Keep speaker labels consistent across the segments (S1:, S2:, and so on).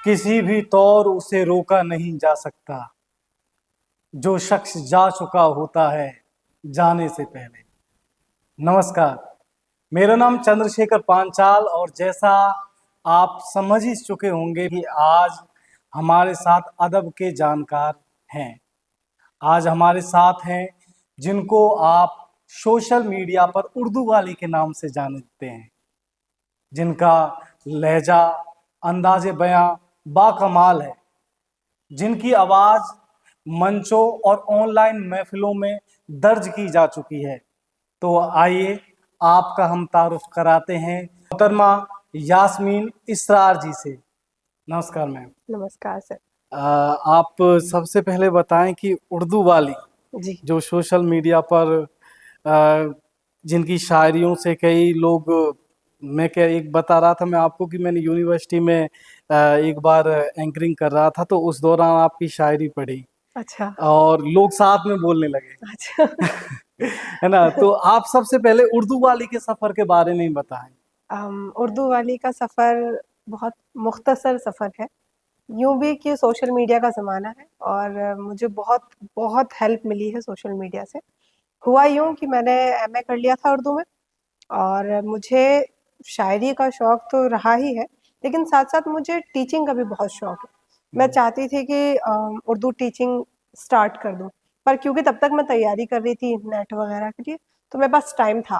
S1: किसी भी तौर उसे रोका नहीं जा सकता। जो शख्स जा चुका होता है जाने से पहले। नमस्कार, मेरा नाम चंद्रशेखर पांचाल और जैसा आप समझ ही चुके होंगे कि आज हमारे साथ अदब के जानकार हैं। आज हमारे साथ हैं जिनको आप सोशल मीडिया पर उर्दू वाली के नाम से जानते हैं, जिनका लहजा अंदाज़े बयां बाकमाल है, जिनकी आवाज़ मंचों और ऑनलाइन महफिलों में दर्ज की जा चुकी है। तो आइए आपका हम तारुफ कराते हैं मोहतरमा यास्मीन इसरार जी से। नमस्कार मैम।
S2: नमस्कार सर।
S1: आप सबसे पहले बताएं कि उर्दू वाली
S2: जी
S1: जो सोशल मीडिया पर जिनकी शायरियों से कई लोग, मैं क्या एक बता रहा था मैं आपको कि मैंने यूनिवर्सिटी में एक बार एंकरिंग कर रहा था, तो उस दौरान आपकी शायरी पढ़ी
S2: अच्छा
S1: और लोग साथ में बोलने लगे।
S2: अच्छा
S1: है ना? तो आप सबसे पहले उर्दू वाली के सफ़र के बारे में ही बताएं।
S2: उर्दू वाली का सफ़र बहुत मुख्तसर सफ़र है। यूँ भी कि सोशल मीडिया का ज़माना है और मुझे बहुत बहुत हेल्प मिली है सोशल मीडिया से। हुआ यूँ कि मैंने एमए कर लिया था उर्दू में और मुझे शायरी का शौक़ तो रहा ही है, लेकिन साथ-साथ मुझे टीचिंग का भी बहुत शौक़ है। मैं चाहती थी कि उर्दू टीचिंग स्टार्ट कर दूँ, पर क्योंकि तब तक मैं तैयारी कर रही थी नेट वगैरह के लिए, तो मेरे पास टाइम था।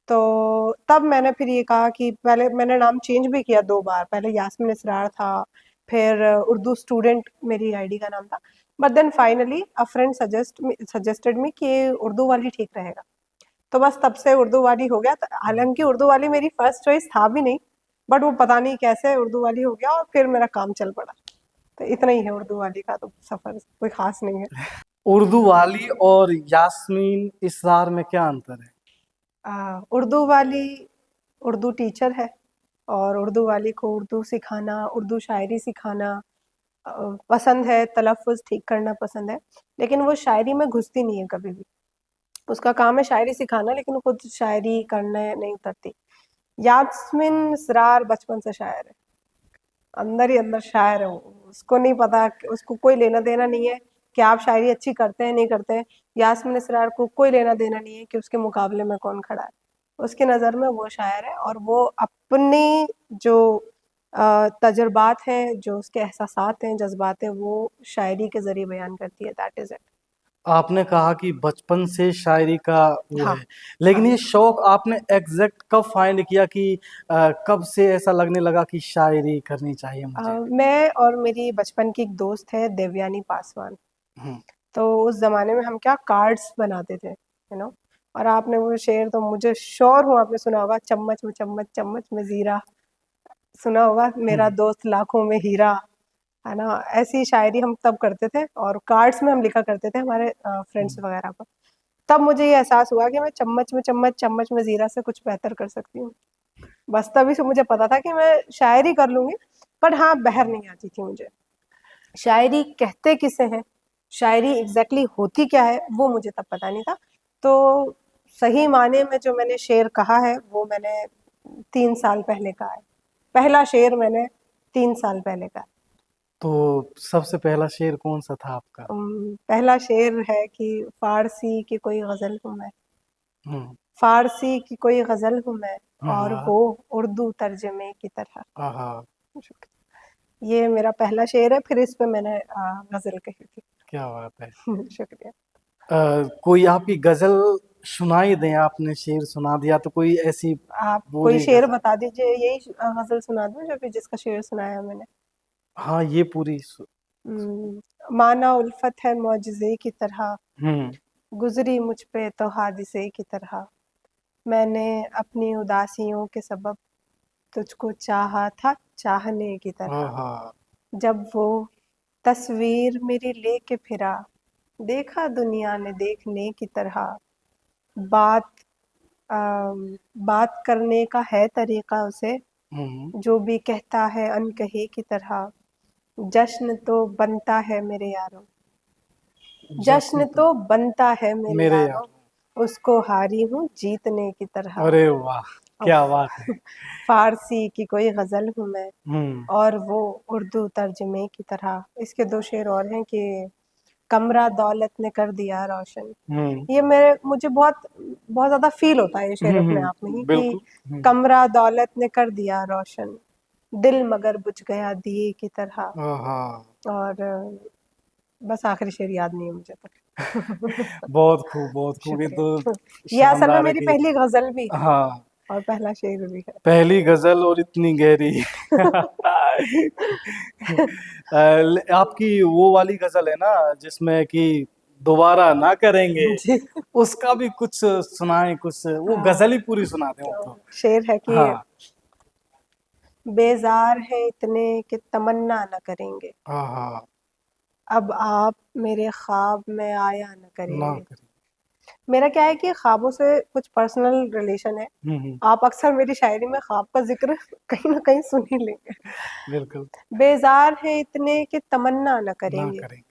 S2: तो तब मैंने फिर ये कहा कि पहले मैंने नाम चेंज भी किया 2 बार, पहले यास्मीन इसरार था, फिर उर्दू स्टूडेंट मेरी आईडी का नाम था। But then finally a friend suggested me कि उर्दू वाली ठीक रहेगा। तो बस तब से उर्दू वाली हो गया। हालाँकि उर्दू वाली मेरी फर्स्ट चॉइस था भी नहीं, बट वो पता नहीं कैसे उर्दू वाली हो गया और फिर मेरा काम चल पड़ा। तो इतना ही है उर्दू वाली का तो सफ़र, कोई ख़ास नहीं है।
S1: उर्दू वाली और यास्मीन इसरार में क्या अंतर है?
S2: उर्दू वाली उर्दू टीचर है और उर्दू वाली को उर्दू सिखाना, उर्दू शायरी सिखाना पसंद है, तलफ़्फ़ुज़ ठीक करना पसंद है, लेकिन वो शायरी में घुसती नहीं है कभी भी। उसका काम है शायरी सिखाना, लेकिन वो खुद शायरी करने नहीं उतरती। यास्मीन इसरार बचपन से शायर है, अंदर ही अंदर शायर है वो। उसको नहीं पता, उसको कोई लेना-देना नहीं है कि आप शायरी अच्छी करते हैं, नहीं करते हैं। यास्मीन इसरार को कोई लेना-देना नहीं है कि उसके मुकाबले में कौन खड़ा है। उसकी नज़र में वो शायर है और वो अपनी जो तजुर्बात हैं, जो उसके एहसासात हैं, जज़्बात हैं, वो शायरी के ज़रिए बयान करती है, दैट इज़ इट।
S1: आपने कहा कि बचपन से शायरी का वो
S2: हाँ,
S1: है, लेकिन
S2: हाँ।
S1: ये शौक़ आपने एग्ज़ैक्ट कब फाइंड किया कि कब से ऐसा लगने लगा कि शायरी करनी चाहिए मुझे?
S2: मैं और मेरी बचपन की एक दोस्त है देवयानी पासवान,
S1: हुँ।
S2: तो उस ज़माने में हम क्या कार्ड्स बनाते थे, और आपने वो शेर तो मुझे श्योर हूँ आपने सुना होगा, चम्मच में चम्मच, चम्मच में ज़ीरा, सुना होगा, मेरा
S1: हुँ।
S2: दोस्त लाखों में हीरा, है ना? ऐसी शायरी हम तब करते थे और कार्ड्स में हम लिखा करते थे हमारे फ्रेंड्स
S1: हुँ।
S2: वगैरह को। तब मुझे ये एहसास हुआ कि मैं चम्मच में चम्मच, चम्मच में ज़ीरा से कुछ बेहतर कर सकती हूँ। बस तभी से मुझे पता था कि मैं शायरी कर लूँगी, बट हाँ, बहर नहीं आती थी मुझे। शायरी कहते किसे हैं, शायरी एग्ज़ैक्टली होती क्या है, वो मुझे तब पता नहीं था। तो सही मायने में जो मैंने शेर कहा है, वो मैंने 3 साल पहले कहा है। पहला शेर मैंने 3 साल पहले कहा है।
S1: तो सबसे पहला शेर कौन-सा था आपका?
S2: पहला शेर है कि फ़ारसी की कोई ग़ज़ल हूँ मैं,
S1: हुँ।
S2: फ़ारसी की कोई ग़ज़ल हूँ मैं
S1: हाँ,
S2: और
S1: हाँ।
S2: वो उर्दू तर्जमे की तरह।
S1: आहा!
S2: ये मेरा पहला शेर है, फिर इस पे मैंने ग़ज़ल कही थी।
S1: क्या बात है।
S2: शुक्रिया।
S1: कोई आपकी ग़ज़ल सुनाई दें, आपने शेर सुना दिया तो कोई ऐसी
S2: आप कोई
S1: पूरी
S2: शेर
S1: ग़ज़ल?
S2: बता दीजिए, यही ग़ज़ल सुना दूँ जो भी जिसका शेर सुनाया मैंने?
S1: हाँ, ये पूरी
S2: माना उल्फ़त है मौजिज़े की तरह,
S1: हुँ।
S2: गुज़री मुझ पे तो हादिसे की तरह। मैंने अपनी उदासियों के सबब तुझको चाहा था चाहने की तरह।
S1: आहा!
S2: जब वो तस्वीर मेरी लेके फिरा, देखा दुनिया ने देखने की तरह। बात बात करने का है तरीक़ा उसे,
S1: हुँ।
S2: जो भी कहता है अनकहे की तरह। जश्न तो बनता है मेरे यारों,
S1: जश्न
S2: जश्न
S1: तो
S2: तो बनता है मेरे
S1: मेरे
S2: यारों,
S1: यार।
S2: उसको हारी हूँ जीतने की तरह।
S1: अरे वाह! क्या बात है।
S2: फारसी की कोई गजल हूँ मैं
S1: हम्म
S2: और वो उर्दू तर्जमे की तरह। इसके दो शेर और हैं कि कमरा दौलत ने कर दिया रोशन।
S1: हम्म
S2: ये मुझे बहुत बहुत ज्यादा फील होता है ये शेर अपने आप में ही कि
S1: बिल्कुल।
S2: कमरा दौलत ने कर दिया रोशन, दिल मगर बुझ गया दिए की तरह।
S1: हाँ,
S2: और बस आखिरी शेर याद नहीं है मुझे तो।
S1: बहुत खूब, बहुत खूब। ये तो
S2: शुक्रिया। ये असल में
S1: शानदार है
S2: मेरी
S1: कि
S2: पहली गजल भी है
S1: हाँ,
S2: और पहला शेर भी है।
S1: पहली गजल और इतनी गहरी। आपकी वो वाली गजल है ना जिसमें कि दोबारा ना करेंगे,
S2: जी।
S1: उसका भी कुछ सुनाए, कुछ वो
S2: हाँ,
S1: गजल ही पूरी सुना दें वो
S2: तो
S1: तो।
S2: शेर है कि
S1: हाँ
S2: बेजार है इतने कि तमन्ना न करेंगे,
S1: हाँ हाँ,
S2: अब आप मेरे ख्वाब में आया न
S1: ना
S2: करेंगे।
S1: करें।
S2: मेरा क्या है कि ख्वाबों से कुछ पर्सनल रिलेशन है।
S1: हम्म,
S2: आप अक्सर मेरी शायरी में ख्वाब का जिक्र कहीं ना कहीं सुन ही लेंगे।
S1: बिल्कुल।
S2: बेजार है इतने कि तमन्ना न
S1: ना
S2: करेंगे,
S1: करेंगे।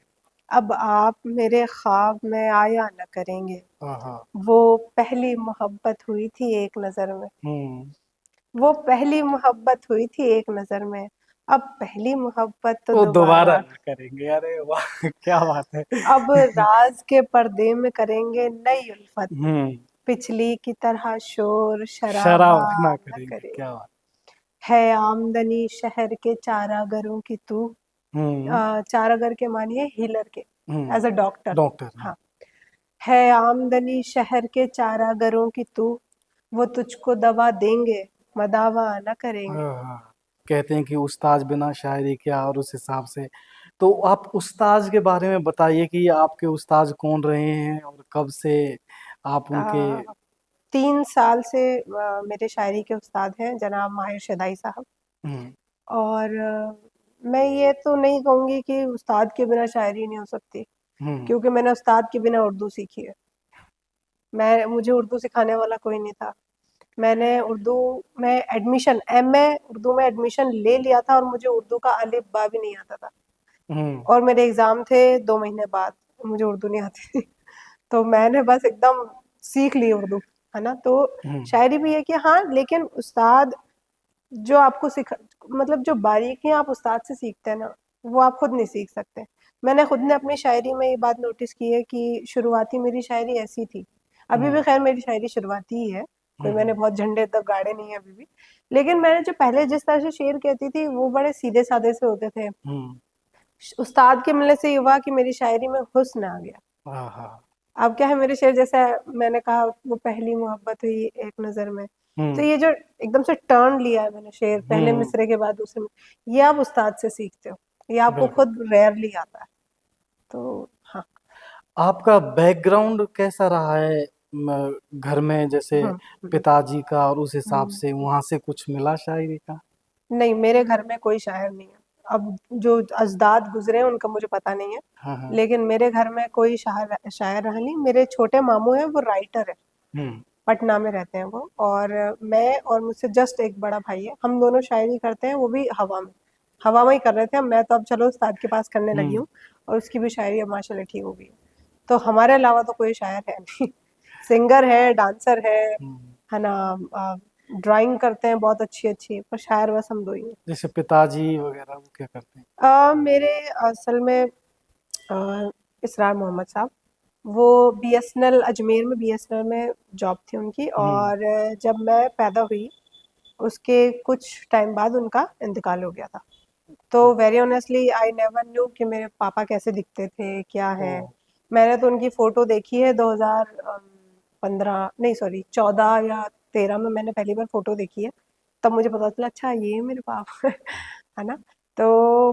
S2: अब आप मेरे ख्वाब में आया न करेंगे।
S1: हाँ हाँ।
S2: वो पहली मोहब्बत हुई थी एक नजर में,
S1: हम्म
S2: वो पहली मोहब्बत हुई थी एक नजर में, अब पहली मोहब्बत तो
S1: वो दोबारा
S2: दोबारा।
S1: ना करेंगे, अरे वाह, क्या बात है।
S2: अब राज के पर्दे में करेंगे नई उल्फत,
S1: हम्म
S2: पिछली की तरह शोर शराबा
S1: शराब ना
S2: न
S1: करेंगे,
S2: करेंगे।
S1: क्या बात।
S2: है आमदनी शहर के चारागरों की तू,
S1: हम्म
S2: चारागर के मानिए हीलर के, एज अ डॉक्टर।
S1: डॉक्टर, हाँ।
S2: हाँ। है आमदनी शहर के चारागरों की तू, वो तुझको दवा देंगे मदावा न करेंगे।
S1: हाँ, कहते हैं कि उस्ताद बिना शायरी क्या, और उस हिसाब से तो आप उस्ताद के बारे में बताइए कि आपके उस्ताद कौन रहे हैं और कब से आप उनके।
S2: आ, 3 साल से मेरे शायरी के उस्ताद हैं जनाब माहिर शदाई साहब।
S1: हम्म
S2: और मैं ये तो नहीं कहूँगी कि उस्ताद के बिना शायरी नहीं हो सकती,
S1: हम्म
S2: क्योंकि मैंने उस्ताद के बिना उर्दू सीखी है। मुझे उर्दू सिखाने वाला कोई नहीं था। मैंने उर्दू में एडमिशन, एमए उर्दू में एडमिशन ले लिया था और मुझे उर्दू का अलिफ बा भी नहीं आता था।
S1: हम्म
S2: और मेरे एग्ज़ाम थे 2 महीने बाद, मुझे उर्दू नहीं आती थी। तो मैंने बस एकदम सीख ली उर्दू, है ना? तो
S1: हम्म
S2: शायरी भी है कि हाँ, लेकिन उस्ताद जो आपको सिखा, मतलब जो बारीकियाँ आप उस्ताद से सीखते हैं ना, वो आप खुद नहीं सीख सकते। मैंने खुद ने अपनी शायरी में ये बात नोटिस की है कि शुरुआती मेरी शायरी ऐसी थी। अभी भी
S1: हम्म
S2: खैर मेरी शायरी शुरुआती ही है, कोई मैंने
S1: हम्म
S2: बहुत झंडे तक गाड़े नहीं है अभी भी। लेकिन मैंने जो पहले जिस तरह से शेर कहती थी, वो बड़े सीधे-साधे से होते थे।
S1: हम्म,
S2: उस्ताद के मिलने से ये हुआ कि मेरी शायरी में हुस्न आ गया।
S1: हाँ हाँ।
S2: अब क्या है, मेरे शेर जैसा मैंने कहा वो पहली मोहब्बत हुई एक नज़र में, तो
S1: हम्म
S2: ये जो एकदम से टर्न लिया है मैंने शेर, पहले
S1: हम्म
S2: मिसरे के बाद दूसरे में, ये आप उस्ताद से सीखते हो, ये आपको
S1: बिल्कुल।
S2: खुद रेयरली आता है। तो हाँ।
S1: आपका बैकग्राउंड कैसा रहा है घर में, जैसे
S2: हुँ, हुँ,
S1: पिताजी का, और उस हिसाब
S2: हुँ।
S1: से वहां से कुछ मिला शायरी का।
S2: नहीं, मेरे घर में कोई शायर नहीं है। अब जो अजदाद गुज़रे हैं उनका मुझे पता नहीं है,
S1: हाँ हाँ।
S2: लेकिन मेरे घर में कोई शायर रहा नहीं। मेरे छोटे मामू हैं, वो राइटर हैं।
S1: हम्म
S2: पटना में रहते हैं वो, और मैं और मुझसे जस्ट एक बड़ा भाई है, हम दोनों शायरी करते हैं, वो भी हवा में ही कर रहे थे। मैं तो अब चलो उस्ताद के पास करने लगी
S1: हम्म
S2: हूँ और उसकी भी शायरी अब माशाल्लाह ठीक हो गई है। तो हमारे अलावा तो कोई शायर है नहीं। सिंगर है, डांसर
S1: हम्म।
S2: है ना, ड्राइंग करते हैं बहुत अच्छी अच्छी, पर शायर बस हम दो ही हैं।
S1: जैसे पिताजी वगैरह वो क्या करते हैं।
S2: मेरे असल में इसरार मोहम्मद साहब, वो बीएसएनएल अजमेर में, बीएसएनएल में जॉब थी उनकी,
S1: हम्म
S2: और जब मैं पैदा हुई उसके कुछ टाइम बाद उनका इंतकाल हो गया था। तो very honestly I never knew कि मेरे पापा कैसे दिखते थे, क्या
S1: ओ
S2: है। मैंने तो उनकी फ़ोटो देखी है 2015, नहीं सॉरी 14 या 13 में मैंने पहली बार फ़ोटो देखी है। तब मुझे पता चला अच्छा ये मेरे पापा हैं, है ना? तो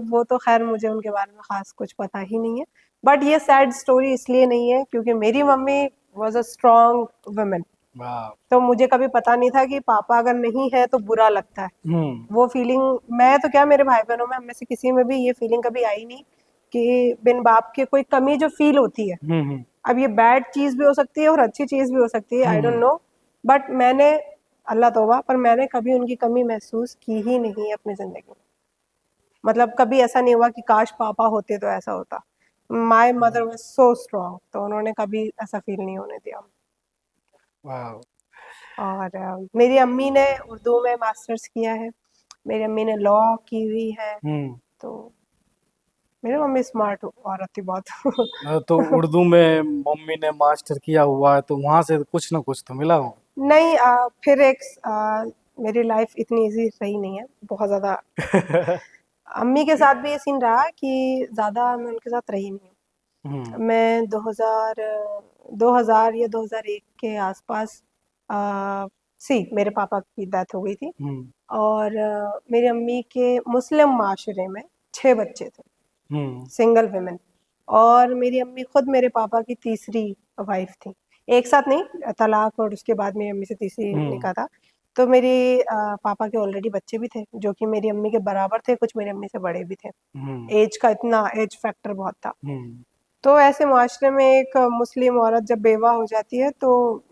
S2: वो तो ख़ैर मुझे उनके बारे में ख़ास कुछ पता ही नहीं है। बट ये सैड स्टोरी इसलिए नहीं है क्योंकि मेरी mummy was a strong woman.
S1: वाह।
S2: तो मुझे कभी पता नहीं था कि पापा अगर नहीं है तो बुरा लगता है।
S1: हम्म
S2: वो फीलिंग, मैं तो क्या मेरे भाई-बहनों में हम में से किसी में भी ये फीलिंग कभी आई नहीं कि बिन बाप के कोई कमी जो फ़ील होती है।
S1: हम्म
S2: अब ये बैड चीज़ भी हो सकती है और अच्छी चीज़ भी हो सकती है, I don't
S1: hmm
S2: know. But मैंने, अल्लाह तौबा, पर मैंने कभी उनकी कमी महसूस की ही नहीं अपनी ज़िंदगी में। मतलब कभी ऐसा नहीं हुआ कि काश पापा होते तो ऐसा होता। My mother was so strong, तो उन्होंने कभी ऐसा फ़ील नहीं होने दिया।
S1: वाह।
S2: और मेरी अम्मी ने उर्दू में मास्टर्स किया है, मेरी अम्मी ने लॉ की हुई है,
S1: हम्म।
S2: तो मेरी मम्मी स्मार्ट औरत थी बहुत।
S1: तो उर्दू में मम्मी ने मास्टर किया हुआ है तो वहां से कुछ ना कुछ तो मिला होगा।
S2: नहीं फिर एक मेरी लाइफ इतनी इजी रही नहीं है, बहुत ज़्यादा। अम्मी के साथ भी ये सीन रहा कि ज़्यादा मैं उनके साथ रही नहीं
S1: हम्म।
S2: हूँ। मैं 2000 या 2001 के आसपास मेरे पापा की डेथ हो गई थी।
S1: हम्म।
S2: और मेरी अम्मी के मुस्लिम माशरे में 6 बच्चे थे,
S1: हम्म।
S2: Single women. और मेरी अम्मी खुद मेरे पापा की तीसरी वाइफ थी, एक साथ नहीं, तलाक और उसके बाद मेरी अम्मी से तीसरी
S1: हम्म।
S2: निकाह था। तो मेरे पापा के ऑलरेडी बच्चे भी थे जो कि मेरी अम्मी के बराबर थे, कुछ मेरी अम्मी से बड़े भी थे।
S1: हम्म।
S2: एज का इतना एज फैक्टर बहुत था।
S1: हम्म।
S2: तो ऐसे मुआशरे में एक मुस्लिम औरत जब बेवा हो जाती है तो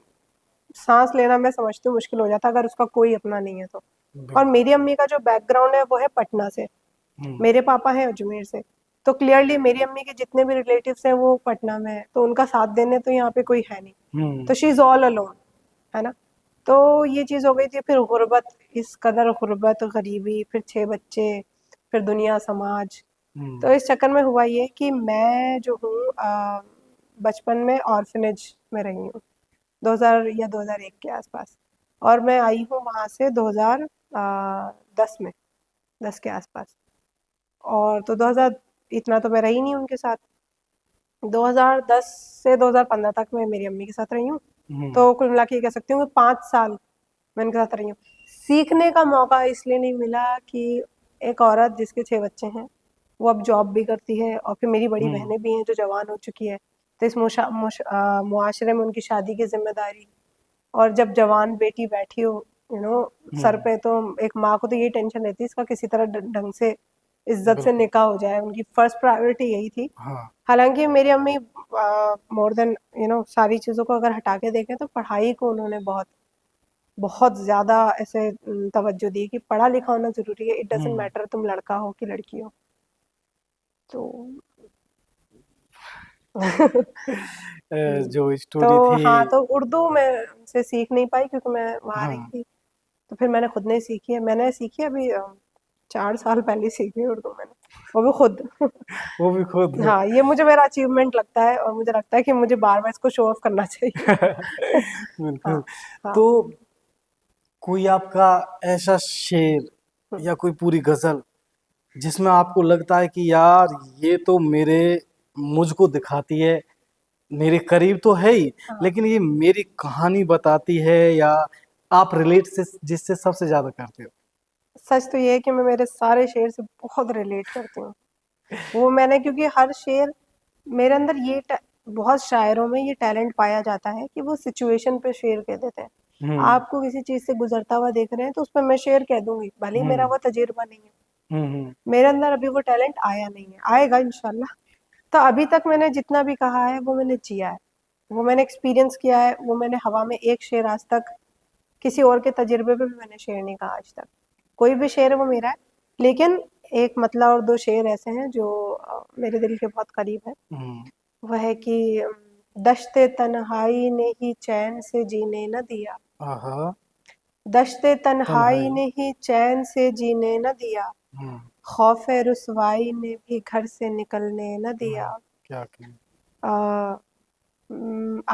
S2: सांस लेना मैं समझती हूँ मुश्किल हो जाता है, अगर उसका कोई अपना नहीं है तो। और
S1: बिल्कुल।
S2: मेरी अम्मी का जो बैकग्राउंड है वो है पटना से,
S1: हम्म।
S2: मेरे पापा हैं अजमेर से। तो क्लियरली मेरी अम्मी के जितने भी रिलेटिव्स हैं वो पटना में है, तो उनका साथ देने तो यहाँ पे कोई है नहीं।
S1: हम्म।
S2: तो शी इज़ ऑल अलोन, है ना। तो ये चीज़ हो गई थी। फिर गुर्बत, इस कदर गुर्बत, गरीबी, फिर 6 बच्चे, फिर दुनिया समाज। तो
S1: हम्म।
S2: इस चक्कर में हुआ ये कि मैं जो हूँ बचपन में ऑर्फनेज में रही हूँ, 2000 या 2001 के आसपास। और मैं आई हूँ वहाँ से 2010 में, 10 के आसपास। और तो 2000 इतना तो मैं रही नहीं उनके साथ। 2010 से 2015 तक मैं मेरी अम्मी के साथ रही हूँ।
S1: हम्म।
S2: तो कुल मिला के ये कह सकती हूँ कि 5 साल मैं उनके साथ रही हूँ। सीखने का मौका इसलिए नहीं मिला कि एक औरत जिसके 6 बच्चे हैं वो अब जॉब भी करती है, और फिर मेरी बड़ी
S1: हम्म।
S2: बहनें भी हैं जो जवान हो चुकी है। तो इस मुआशरे में उनकी शादी की जिम्मेदारी, और जब जवान बेटी बैठी हो सर
S1: हम्म।
S2: पे, तो एक माँ को तो यही टेंशन रहती है इसका किसी तरह ढंग से इज्जत से
S1: बिल्कुल।
S2: निकाह हो जाए। उनकी फर्स्ट प्रायोरिटी यही थी।
S1: हाँ।
S2: हालांकि मेरी अम्मी मोर देन सारी चीज़ों को अगर हटा के देखें तो पढ़ाई को उन्होंने बहुत बहुत ज़्यादा ऐसे तवज्जो दी कि पढ़ा लिखा होना ज़रूरी है, इट डजेंट
S1: हम्म।
S2: मैटर तुम लड़का हो कि लड़की हो। तो हम्म,
S1: जो स्टोरी
S2: तो
S1: थी।
S2: हाँ, तो उर्दू मैं उनसे सीख नहीं पाई क्योंकि मैं वहाँ रही
S1: हाँ।
S2: थी। तो फिर मैंने खुद नहीं सीखी है, मैंने सीखी है अभी 4 साल पहले सीखी है उर्दू मैंने, वो भी खुद।
S1: वो भी खुद।
S2: हाँ, ये मुझे मेरा अचीवमेंट लगता है और मुझे लगता है कि मुझे बार-बार इसको शो ऑफ करना चाहिए। हाँ,
S1: बिल्कुल।
S2: हाँ।
S1: तो कोई आपका ऐसा शेर
S2: हुँ,
S1: या कोई पूरी गजल जिसमें आपको लगता है कि यार ये तो मेरे मुझको दिखाती है, मेरे करीब तो है ही,
S2: हाँ।
S1: लेकिन ये मेरी कहानी बताती है, या आप रिलेट से जिससे सबसे ज्यादा करते हो।
S2: सच तो ये है कि मैं मेरे सारे शेर से बहुत रिलेट करती हूँ। वो मैंने, क्योंकि हर शेर मेरे अंदर बहुत शायरों में ये टैलेंट पाया जाता है कि वो सिचुएशन पे शेर कह देते हैं।
S1: हम्म।
S2: आपको किसी चीज़ से गुजरता हुआ देख रहे हैं तो उस पे मैं शेर कह दूँगी, भले ही मेरा
S1: हम्म।
S2: वो तजुर्बा नहीं है।
S1: हम्म।
S2: मेरे अंदर अभी वो टैलेंट आया नहीं है, आएगा इंशाल्लाह। तो अभी तक मैंने जितना भी कहा है वो मैंने जिया है, वो मैंने एक्सपीरियंस किया है, वो मैंने हवा में एक शेर आज तक किसी और के तजुर्बे पे भी मैंने शेर नहीं कहा आज तक। कोई भी शेर है वो मेरा है। लेकिन एक मतलब और 2 शेर ऐसे हैं जो मेरे दिल के बहुत करीब हैं।
S1: हम्म।
S2: वह है कि दश्ते तन्हाई ने ही चैन से जीने न दिया,
S1: आहा।
S2: दश्ते तन्हाई
S1: तन्हाई।
S2: ने ही चैन से जीने न दिया,
S1: हम्म।
S2: खौफ़े रुसवाई ने भी घर से निकलने न दिया।
S1: क्या की।
S2: अ,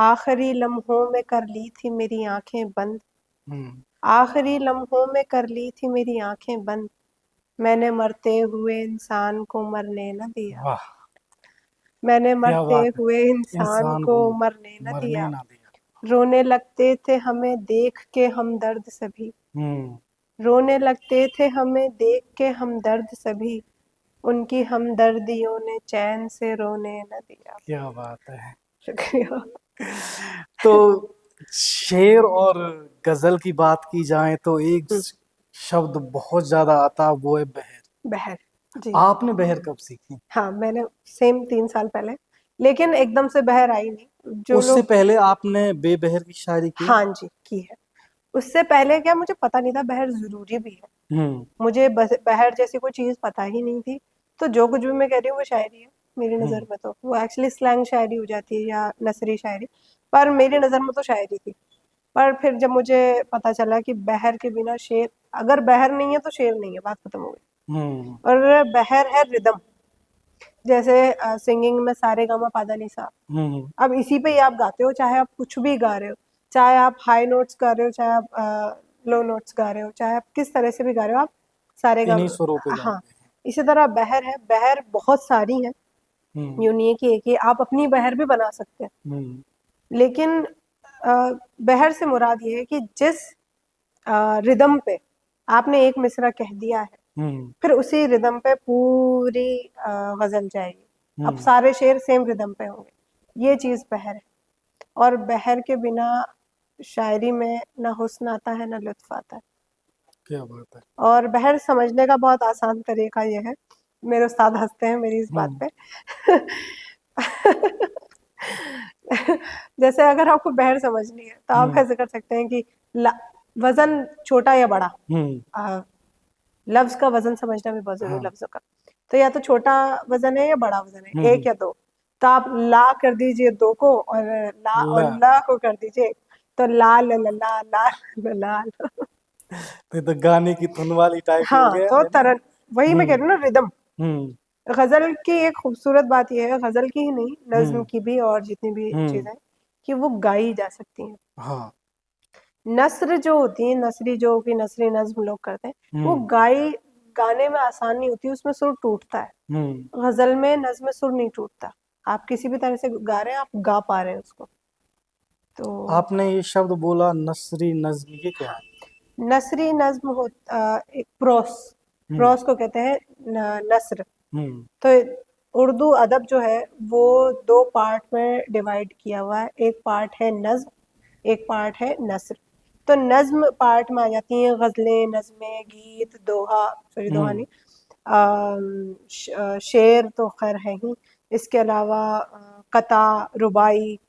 S2: आखिरी लम्हों में कर ली थी मेरी आंखें बंद,
S1: हम्म।
S2: आखिरी लम्हों में कर ली थी मेरी आंखें बंद, मैंने मरते हुए इंसान को मरने न दिया,
S1: वाह।
S2: मैंने
S1: क्या
S2: मरते
S1: बात है।
S2: हुए इंसान
S1: इंसान
S2: को
S1: को
S2: मरने न
S1: मरने
S2: दिया।
S1: ना दिया।
S2: रोने लगते थे हमें देख के हमदर्द सभी,
S1: हम्म।
S2: रोने लगते थे हमें देख के हमदर्द सभी, उनकी हमदर्दियों ने चैन से रोने न दिया।
S1: क्या बात है।
S2: शुक्रिया।
S1: तो शेर और गजल की बात की जाए तो एक
S2: हुँ,
S1: शब्द बहुत ज्यादा आता, वो है बहर।
S2: बहर, जी।
S1: आपने बहर कब सीखी?
S2: हाँ, मैंने सेम 3 साल पहले, लेकिन एकदम से बहर आई नहीं। जो
S1: उससे
S2: लोग,
S1: पहले आपने बेबहर की शायरी की?
S2: हाँ जी, की है। उससे पहले क्या, मुझे पता नहीं था बहर ज़रूरी भी है।
S1: हम्म।
S2: मुझे बस बहर जैसी कोई चीज़ पता ही नहीं थी। तो जो कुछ भी मैं कह रही हूँ वो शायरी है, मेरी
S1: हम्म।
S2: नज़र में तो। वो एक्चुअली स्लैंग शायरी हो जाती है या नसरी शायरी, पर मेरी नज़र में तो शायरी थी। पर फिर जब मुझे पता चला कि बहर के बिना शेर, अगर बहर नहीं है तो शेर नहीं है, बात खत्म हो गई। और बहर है रिदम, जैसे सिंगिंग में सारे गामा पाधा निसा, अब इसी पे ही आप गाते हो, चाहे आप कुछ भी गा रहे हो, चाहे आप हाई नोट्स गा रहे हो, चाहे आप लो नोट्स गा रहे हो, चाहे आप किस तरह से भी गा रहे हो, आप सारे
S1: इन्हीं
S2: गामा,
S1: स्वरों पे
S2: हाँ।
S1: गाते
S2: इसी तरह बहर है, बहर बहुत सारी हैं,
S1: हैं।
S2: यूं नहीं है कि एक ही, आप अपनी बहर भी बना सकते हैं। लेकिन बहर से मुराद ये है कि जिस रिदम पे आपने एक मिसरा कह दिया है, फिर उसी रिदम पे पूरी गजल जाएगी। अब सारे शेर सेम रिदम पे होंगे, ये चीज बहर है। और बहर के बिना शायरी में ना हुस्न आता है ना लुत्फ आता है।
S1: क्या बात है।
S2: और बहर समझने का बहुत आसान तरीका ये है, मेरे उस्ताद हंसते हैं मेरी इस बात पे। जैसे अगर आपको बहर समझनी है तो आप ऐसे कर सकते हैं कि वजन छोटा या बड़ा, लफ्ज का वजन समझना भी बहुत जरूरी है, लफ्जों का। तो या तो छोटा वजन है या बड़ा वजन है, एक या दो। तो आप ला कर दीजिए दो को, और ला और ला को कर दीजिए, तो ला ला ला ला ला ला ला।
S1: तो गाने की धुन वाली टाइप हो
S2: हाँ,
S1: गया
S2: तो
S1: है ना।
S2: तरन, वही मैं कह रही हूँ ना, रिदम।
S1: हम्म
S2: गजल की एक खूबसूरत बात यह है, गजल की ही नहीं, नज्म की भी और जितनी भी
S1: हम्म
S2: चीजें, कि वो गाई जा सकती हैं।
S1: हाँ।
S2: नस्र जो होती है, नसरी जो कि नसरी नज्म लोग करते हैं, वो गाने में आसान नहीं होती, उसमें सुर टूटता है। गजल में नज्म में सुर नहीं टूटता, आप किसी भी तरह से गा रहे हैं, आप गा पा रहे हैं उसको। तो
S1: आपने ये शब्द बोला नसरी नज्म, ये क्या है?
S2: नसरी नज्म हो एक प्रोस को कहते हैं नस्र। तो उर्दू अदब जो है वो दो पार्ट में डिवाइड किया हुआ है, एक पार्ट है नज्म, एक पार्ट है नस्र। तो नज्म पार्ट में आ जाती हैं गजलें, नज़में, गीत, दोहा, सॉरी दोहा नहीं, शेर तो खैर है ही, इसके अलावा कता, रुबाई,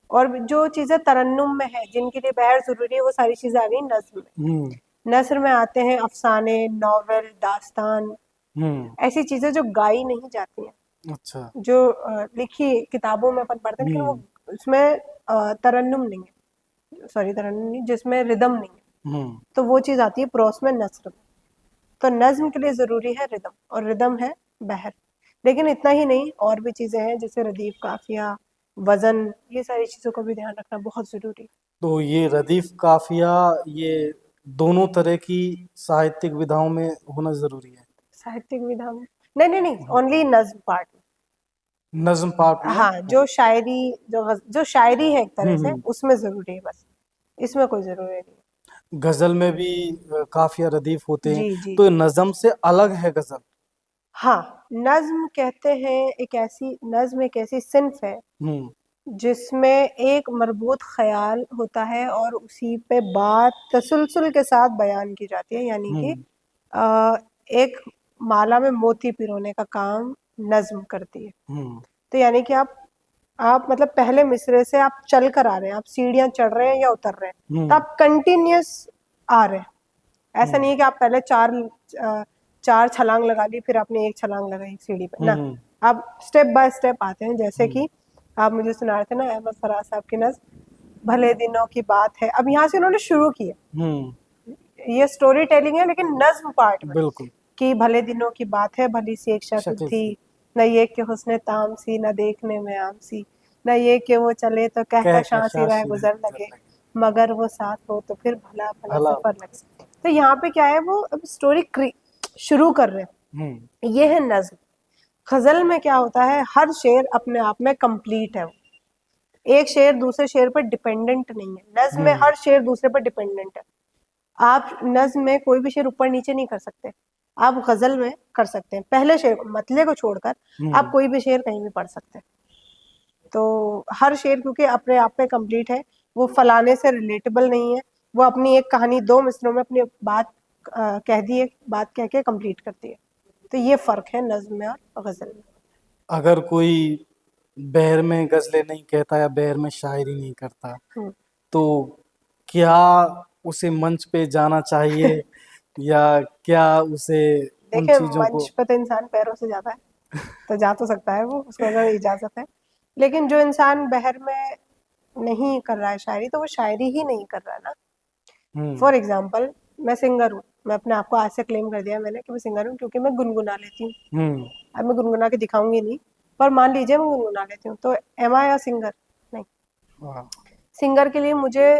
S2: और जो चीज़ें तरन्नुम में है, जिनके लिए बहर ज़रूरी है, वो सारी चीज़ें आ गई नज्म में। नस्र में आते हैं अफसाने, नॉवेल, दास्तान, ऐसी चीज़ें जो गाई नहीं जाती हैं।
S1: अच्छा।
S2: जो लिखी किताबों में अपन पढ़ते हैं, लेकिन वो उसमें तरन्नुम नहीं है, सॉरी तरन्नुम नहीं, जिसमें रिदम नहीं है, तो वो चीज़ आती है प्रोस में, नस्र में। तो नज्म के लिए ज़रूरी है रिदम, और रिदम है बहर। लेकिन इतना ही नहीं, और भी चीज़ें हैं, जैसे रदीफ, काफिया, वजन, ये सारी चीज़ों का भी ध्यान रखना बहुत ज़रूरी है।
S1: तो ये रदीफ काफिया, ये दोनों तरह की साहित्यिक विधाओं में होना जरूरी है?
S2: साहित्यिक विधा में नहीं नहीं नहीं, ओनली नज्म पार्ट में।
S1: नज्म पार्ट में?
S2: हाँ, जो शायरी, जो शायरी है एक तरह से, उसमें ज़रूरी है बस, इसमें कोई ज़रूरी नहीं।
S1: गजल में भी काफिया रदीफ होते हैं,
S2: जी जी
S1: तो
S2: जी।
S1: नज्म से अलग है गजल?
S2: हाँ, नज्म कहते हैं, नज्म एक ऐसी सिन्फ है जिसमें एक मरबूत ख्याल होता है, और उसी पे बात तसलसल के साथ बयान की जाती है, यानी कि एक माला में मोती पिरोने का काम नज्म करती है। तो यानी कि आप मतलब पहले मिसरे से आप चल कर आ रहे हैं, आप सीढ़ियां चढ़ रहे हैं या उतर रहे हैं, तो आप कंटिन्यूस आ रहे हैं। ऐसा नहीं है कि आप पहले चार छलांग लगा ली, फिर आपने एक छलांग लगाई सीढ़ी पे, ना, आप स्टेप बाय स्टेप आते हैं। जैसे कि आप मुझे सुना रहे थे ना अहमद फराज साहब की नज्म, भले दिनों की बात है, अब यहाँ से उन्होंने शुरू की है, ये स्टोरी टेलिंग है, लेकिन नज्म पार्ट में,
S1: बिल्कुल।
S2: कि भले दिनों की बात है, भली सी एक शक्ल थी, न ये कि हुस्न ताम सी, न देखने में आम सी, न ये कि वो चले तो कह शांसी रह गुजर लगे, मगर वो साथ हो तो फिर भला भला सफर लगे। तो यहाँ पे क्या है, वो अब स्टोरी शुरू कर रहे हैं, ये है नज्म। गजल में क्या होता है, हर शेर अपने आप में कंप्लीट है, एक शेर दूसरे शेर पर डिपेंडेंट नहीं है। नज्म में हर शेर दूसरे पर डिपेंडेंट है। आप नज्म में कोई भी शेर ऊपर नीचे नहीं कर सकते, आप गजल में कर सकते हैं। पहले शेर मतले को छोड़कर आप कोई भी शेर कहीं भी पढ़ सकते हैं। तो हर शेर क्योंकि अपने आप में कंप्लीट है, वो फलाने से रिलेटेबल नहीं है, वो अपनी एक कहानी दो मिसरों में अपनी बात कह दी, एक बात कह के कंप्लीट करती है। तो ये फर्क है नज्म में और गजल में।
S1: अगर कोई बहर में गजलें नहीं कहता या बहर में शायरी नहीं करता, तो क्या उसे मंच पे जाना चाहिए या क्या उसे उन
S2: देखिए,
S1: चीजों को?
S2: मंच पे तो इंसान पैरों से जाता है, तो जा तो सकता है वो, उसको अगर इजाजत है। लेकिन जो इंसान बहर में नहीं कर रहा है शायरी, तो वो शायरी ही नहीं कर रहा ना।
S1: हम्म
S2: फॉर एग्जाम्पल, मैं सिंगर हूँ, मैं अपने आप को आज से क्लेम कर दिया मैंने कि मैं सिंगर हूँ, क्योंकि मैं गुनगुना लेती हूँ।
S1: हम्म
S2: अब मैं गुनगुना के दिखाऊंगी नहीं, पर मान लीजिए मैं गुनगुना लेती हूँ, तो एम आई अ सिंगर? नहीं।
S1: वाह,
S2: सिंगर के लिए मुझे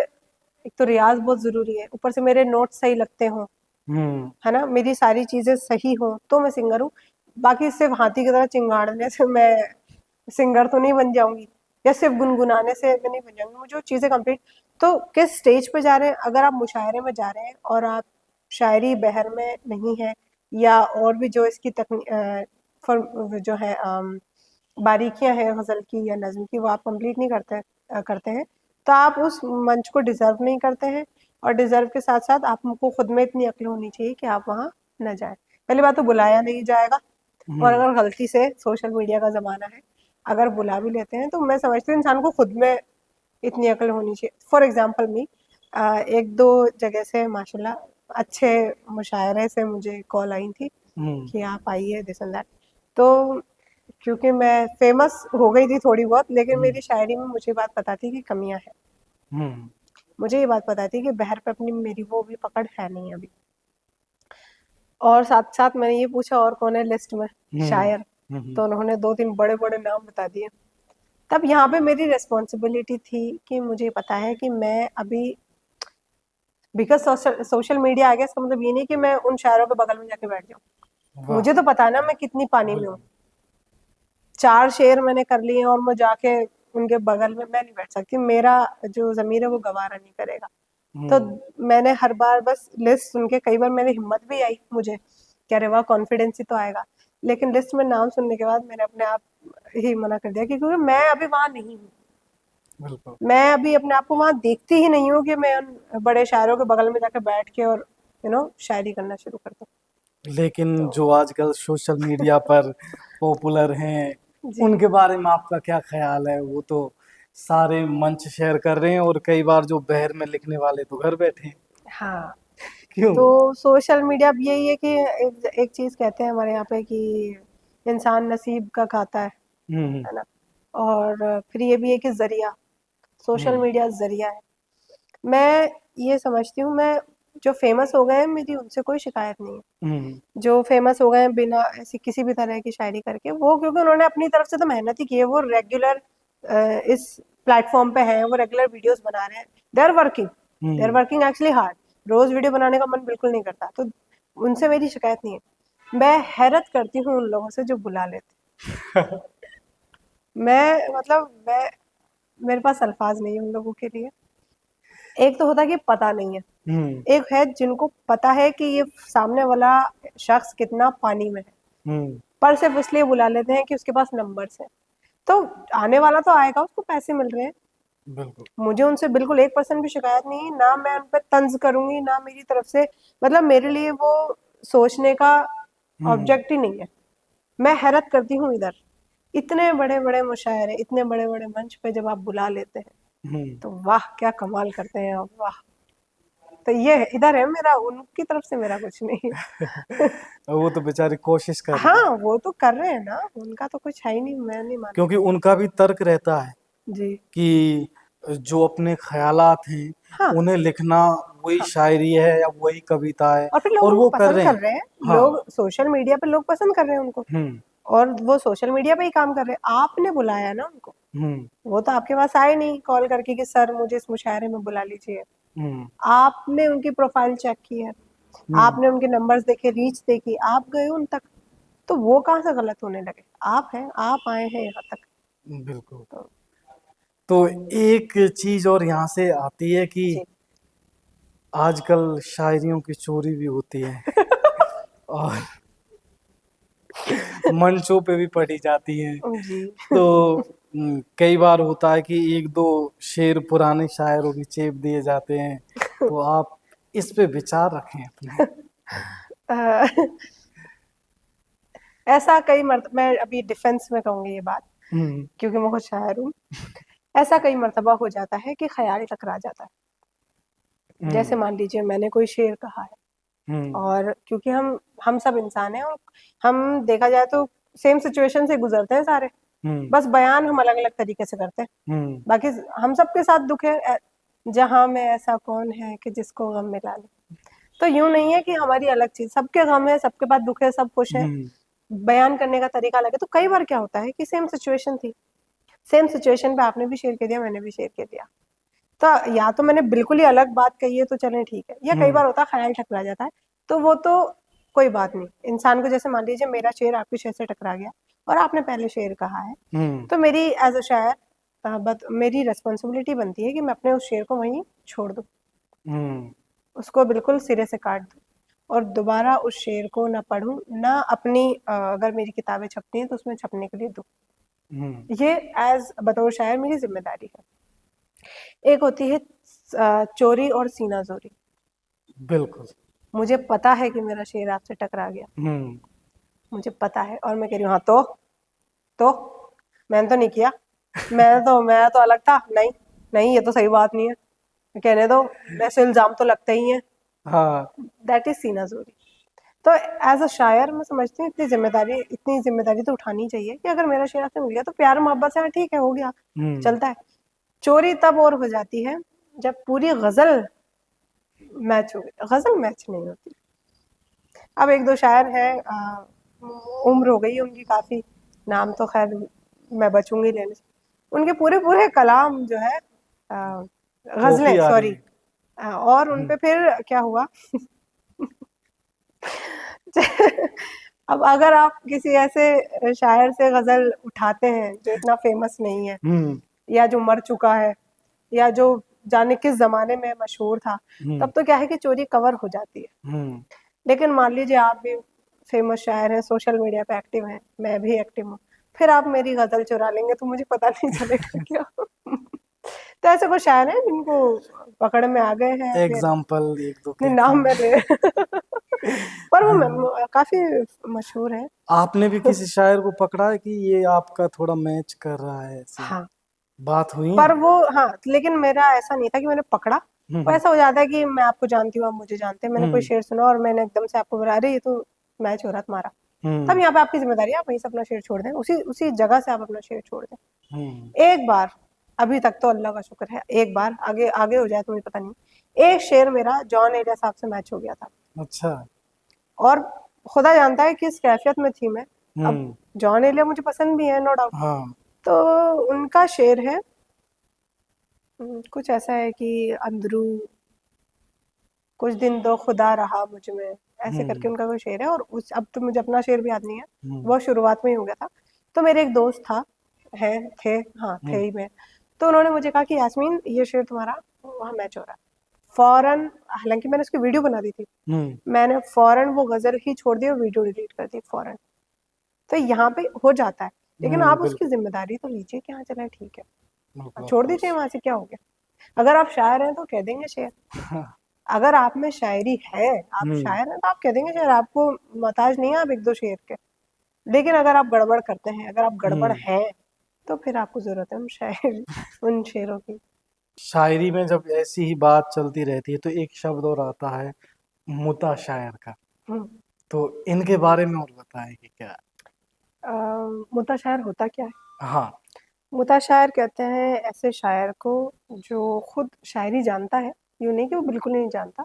S2: एक तो रियाज बहुत जरूरी है, ऊपर से मेरे नोट सही लगते हों,
S1: हम्म
S2: है ना, मेरी सारी चीजें सही हों, तो मैं सिंगर हूँ। बाकी सिर्फ हाथी की तरह चिंगाड़ने से मैं सिंगर तो नहीं बन जाऊंगी, या सिर्फ गुनगुनाने से मैं नहीं बन जाऊंगी। मुझे वो चीजें कंप्लीट, तो किस स्टेज पे जा रहे हैं, अगर आप मुशायरे में जा रहे हैं और आप शायरी बहर में नहीं है, या और भी जो इसकी जो है बारीकियां हैं गजल की या नज्म की, वो आप कंप्लीट नहीं करते हैं, तो आप उस मंच को डिजर्व नहीं करते हैं। और डिजर्व के साथ साथ आपको खुद में इतनी अक्ल होनी चाहिए कि आप वहाँ न जाए। पहली बात तो बुलाया नहीं जाएगा, और
S1: हम्म
S2: अगर गलती से, सोशल मीडिया का जमाना है, अगर बुला भी लेते हैं तो मैं समझती हूँ इंसान को खुद में इतनी अक्ल होनी चाहिए। फॉर एग्जाम्पल मी, एक दो जगह से माशाल्लाह अच्छे मुशायरे से मुझे कॉल आई थी
S1: हम्म
S2: कि आप आइए, दिस एंड दैट। तो क्योंकि मैं फेमस हो गई थी थोड़ी बहुत, लेकिन
S1: हम्म
S2: मेरी शायरी में मुझे बात पता थी कि कमियां हैं।
S1: हम्म
S2: मुझे ये बात पता थी कि बहर पे अपनी मेरी वो भी पकड़ है नहीं अभी। और साथ साथ मैंने ये पूछा और कौन है लिस्ट में
S1: हम्म
S2: शायर,
S1: हम्म
S2: तो उन्होंने दो तीन बड़े बड़े नाम बता दिए। तब यहाँ पे मेरी रिस्पॉन्सिबिलिटी थी कि मुझे पता है कि मैं अभी, बिकॉज सोशल मीडिया आ गया, इसका मतलब ये नहीं कि मैं उन शायरों के बगल में जाके बैठ जाऊँ।
S1: वाह,
S2: मुझे तो पता है ना मैं कितनी पानी में हूँ।
S1: बिल्कुल।
S2: 4 शेर मैंने कर लिए और मैं जाके उनके बगल में मैं नहीं बैठ सकती, मेरा जो ज़मीर है वो गवारा नहीं करेगा। तो
S1: हम्म
S2: मैंने हर बार बस लिस्ट सुन के, कई बार मेरी हिम्मत भी आई मुझे कि अरे वाह, कॉन्फिडेंस ही तो आएगा, लेकिन लिस्ट में नाम सुनने के बाद मैंने अपने आप ही मना कर दिया कि क्योंकि मैं अभी वहाँ नहीं हूँ।
S1: बिल्कुल।
S2: मैं अभी अपने आप को वहाँ देखती ही नहीं हूँ कि मैं उन बड़े शायरों के बगल में जाकर बैठ के और शायरी करना शुरू कर दूँ।
S1: लेकिन
S2: तो
S1: जो आजकल सोशल मीडिया पर पॉपुलर हैं,
S2: जी,
S1: उनके बारे में आपका क्या ख्याल है? वो तो सारे मंच शेयर कर रहे हैं, और कई बार जो बहर में लिखने वाले तो घर बैठे हैं।
S2: हाँ।
S1: क्यों?
S2: तो सोशल मीडिया अब यही है कि एक चीज़ कहते हैं हमारे यहाँ पे कि इंसान नसीब का खाता
S1: हम्म
S2: है ना? और फिर ये भी है कि ज़रिया, सोशल
S1: हम्म
S2: मीडिया ज़रिया है। मैं ये समझती हूँ, मैं जो फ़ेमस हो गए हैं मेरी उनसे कोई शिकायत नहीं है।
S1: हम्म
S2: जो फ़ेमस हो गए हैं बिना ऐसी किसी भी तरह की शायरी करके, वो क्योंकि उन्होंने अपनी तरफ से तो मेहनत ही की है, वो रेगुलर इस प्लेटफ़ॉर्म पे हैं, वो रेगुलर वीडियोज़ बना रहे हैं। They are
S1: hmm
S2: working actually hard. रोज़ वीडियो बनाने का मन बिल्कुल नहीं करता, तो उनसे मेरी शिकायत नहीं है। मैं हैरत करती हूँ उन लोगों से जो बुला लेते हैं। मैं मेरे पास अल्फ़ाज़ नहीं है उन लोगों के लिए। एक तो होता है कि पता नहीं है,
S1: हम्म
S2: एक है जिनको पता है कि ये सामने वाला शख्स कितना पानी में है,
S1: हम्म
S2: पर सिर्फ इसलिए बुला लेते हैं कि उसके पास नंबर्स हैं। तो आने वाला तो आएगा, उसको पैसे मिल रहे हैं।
S1: बिल्कुल।
S2: मुझे उनसे बिल्कुल 1% भी शिकायत नहीं है, ना मैं उन पे तंज करूंगी, ना मेरी तरफ से, मतलब मेरे लिए वो सोचने का
S1: हम्म
S2: ऑब्जेक्ट ही नहीं है। मैं हैरत करती हूँ इधर, इतने बड़े बड़े मुशायरे, इतने बड़े बड़े मंच पे जब आप बुला लेते हैं,
S1: हम्म
S2: तो वाह क्या कमाल करते हैं आप, वाह। तो ये है, इधर है मेरा, उनकी तरफ से मेरा कुछ नहीं है।
S1: वो तो बेचारी कोशिश कर रही
S2: हाँ,
S1: है,
S2: वो तो कर रहे हैं ना, उनका तो कुछ है ही नहीं, मैं नहीं
S1: क्योंकि
S2: मानती।
S1: उनका भी तर्क रहता है
S2: जी।
S1: कि जो अपने ख्यालात हैं
S2: हाँ,
S1: उन्हें लिखना वही
S2: हाँ।
S1: शायरी है या वही कविता है,
S2: और फिर लोग
S1: और
S2: उनको
S1: वो कर
S2: पसंद
S1: रहे
S2: कर
S1: हैं।
S2: रहे हैं,
S1: हाँ।
S2: लोग सोशल मीडिया पे लोग पसंद कर रहे हैं उनको,
S1: हम्म
S2: और वो सोशल मीडिया पे ही काम कर रहे हैं। आपने बुलाया ना उनको,
S1: हम्म
S2: वो तो आपके पास आए नहीं कॉल करके कि सर मुझे इस मुशायरे में बुला लीजिए।
S1: हम्म
S2: आपने उनकी प्रोफाइल चेक की है,
S1: हम्म
S2: आपने उनके नंबर्स देखे, रीच देखी, आप गए उन तक, तो वो कहाँ से गलत होने लगे? आप हैं, आप आए हैं यहाँ तक।
S1: बिल्कुल।
S2: तो
S1: तो एक चीज और यहाँ से आती है कि
S2: जी।
S1: आजकल शायरियों की चोरी भी होती है, और मंचों पे भी पढ़ी जाती हैं।
S2: जी।
S1: तो कई बार होता है कि एक दो शेर पुराने शायरों की चेप दिए जाते हैं, तो आप इस पे विचार रखें अपने।
S2: अ, ऐसा कई मर्त मैं अभी डिफेंस में कहूँगी ये बात,
S1: हम्म
S2: क्योंकि मैं खुद शायर हूँ। ऐसा कई मर्तबा हो जाता है कि ख़याल टकरा जाता है। जैसे
S1: हम्म
S2: मान लीजिए मैंने कोई शेर कहा है,
S1: हम्म
S2: और क्योंकि हम सब इंसान हैं, और हम देखा जाए तो सेम सिचुएशन से गुज़रते हैं सारे। बस बयान हम अलग अलग तरीके से करते हैं। बाकी हम सबके साथ दुख है, जहां में ऐसा कौन है कि जिसको गम मिला ले। तो यूं नहीं है कि हमारी अलग चीज, सबके गम है, सबके पास दुख है, सब खुश है, बयान करने का तरीका अलग है। तो कई बार क्या होता है कि सेम सिचुएशन थी, सेम सिचुएशन पे आपने भी शेयर कर दिया, मैंने भी शेयर कर दिया, तो या तो मैंने बिल्कुल ही अलग बात कही है तो चलें ठीक है, या कई बार होता है ख्याल टकरा जाता है, तो वो तो कोई बात नहीं। इंसान को जैसे मान लीजिए मेरा शेर आपके शेर से टकरा गया और आपने पहले शेर कहा है, तो मेरी एज अ शायर मेरी रिस्पॉन्सिबिलिटी बनती है कि मैं अपने उस शेर को वहीं छोड़ दूं, उसको बिल्कुल सिरे से काट दूं और दोबारा उस शेर को ना पढूं, ना अपनी अगर मेरी किताबें छपती हैं तो उसमें छपने के लिए दूं। ये एज बतौर शायर मेरी जिम्मेदारी है। एक होती है चोरी और सीना जोरी।
S1: बिल्कुल।
S2: मुझे पता है कि मेरा शेर आपसे टकरा गया, मुझे पता है, और मैं कह रही हूँ हाँ तो मैंने तो नहीं किया, मैं तो अलग था, नहीं नहीं ये तो सही बात नहीं है, कहने दो, ऐसे इल्जाम तो लगते ही हैं।
S1: हाँ,
S2: दैट इज सीना जोरी। तो एज अ शायर मैं समझती हूँ इतनी जिम्मेदारी तो उठानी चाहिए कि अगर मेरा शेर आपसे मिल गया तो प्यार मोहब्बत से हाँ ठीक है, हो गया, चलता है। चोरी तब और हो जाती है जब पूरी गजल मैच हो गई, गजल मैच नहीं होती। अब एक दो शायर हैं, उम्र हो गई उनकी काफी, नाम तो खैर मैं बचूंगी लेने से, उनके पूरे पूरे कलाम जो है
S1: कॉपी
S2: गजलें,
S1: आ रही
S2: सॉरी,
S1: है।
S2: और उनपे फिर क्या हुआ अब अगर आप किसी ऐसे शायर से गजल उठाते हैं जो इतना फेमस नहीं है, या जो मर चुका है, या जो जाने किस जमाने में मशहूर था, तब तो क्या है कि चोरी कवर हो जाती है। लेकिन मान लीजिए आप भी फेमस शायर हैं, सोशल मीडिया पे एक्टिव हैं, मैं भी एक्टिव हूँ, फिर आप मेरी गजल चुरा लेंगे तो मुझे पता नहीं चलेगा क्या। तो ऐसे कुछ शायर हैं जिनको पकड़ में आ गए हैं, फिर
S1: एग्जाम्पल एक दो
S2: नहीं
S1: के
S2: नाम में ले पर वो काफी मशहूर है।
S1: आपने भी किसी शायर को पकड़ा है कि ये आपका थोड़ा मैच कर रहा है, ऐसे
S2: हाँ,
S1: बात हुई है?
S2: पर वो, हाँ, लेकिन मेरा ऐसा नहीं था कि मैंने पकड़ा, वो ऐसा हो जाता है कि मैं आपको जानती हूँ, आप मुझे जानते हैं, मैंने कोई शेर सुना और मैंने एकदम से आपको बुला रही, ये तो मैच हो रहा तुम्हारा, तब यहाँ पे आपकी जिम्मेदारी है, आप वहीं से अपना शेर छोड़ दें, उसी उसी जगह से आप अपना शेर छोड़ दें। एक बार, अभी तक तो अल्लाह का शुक्र है, एक बार, आगे आगे हो जाए तो मुझे पता नहीं, एक शेर मेरा जॉन एलिया साहब से मैच हो गया था।
S1: अच्छा।
S2: और खुदा जानता है किस कैफियत में थी मैं। अब जॉन एलिया मुझे पसंद भी है, नो डाउट।
S1: हाँ।
S2: तो उनका शेर है कुछ ऐसा है कि अंदरू कुछ दिन तो खुदा रहा मुझ में, ऐसे करके उनका कोई शेर है। और उस, अब तो मुझे अपना शेर भी याद नहीं है, वो शुरुआत में ही हो गया था। तो मेरे एक दोस्त था, थे ही में, तो उन्होंने मुझे कहा कि यास्मीन ये शेर तुम्हारा वहाँ मैच हो रहा है। फौरन, हालांकि मैंने उसकी वीडियो बना दी थी, मैंने फौरन वो गजल ही छोड़ दी और वीडियो डिलीट कर दी फौरन। तो यहाँ पे हो जाता है, लेकिन आप उसकी जिम्मेदारी तो लीजिए कि हाँ चले ठीक है, छोड़ दीजिए, वहां से क्या हो गया। अगर आप शायर हैं तो कह देंगे शेर, अगर आप में शायरी है, आप शायर हैं तो आप कह देंगे शेर, आपको मोहताज नहीं है आप एक दो शेर के। लेकिन अगर आप गड़बड़ करते हैं, अगर आप गड़बड़ हैं, तो फिर आपको जरूरत है उन शेरों की।
S1: शायरी में जब ऐसी ही बात चलती रहती है तो एक शब्द और आता है मुता शायर का, तो इनके बारे में और बताएं कि क्या
S2: मुता शायर होता क्या है?
S1: हाँ।
S2: मुता शायर कहते हैं ऐसे शायर को जो खुद शायरी जानता है, यूं नहीं कि वो बिल्कुल नहीं जानता,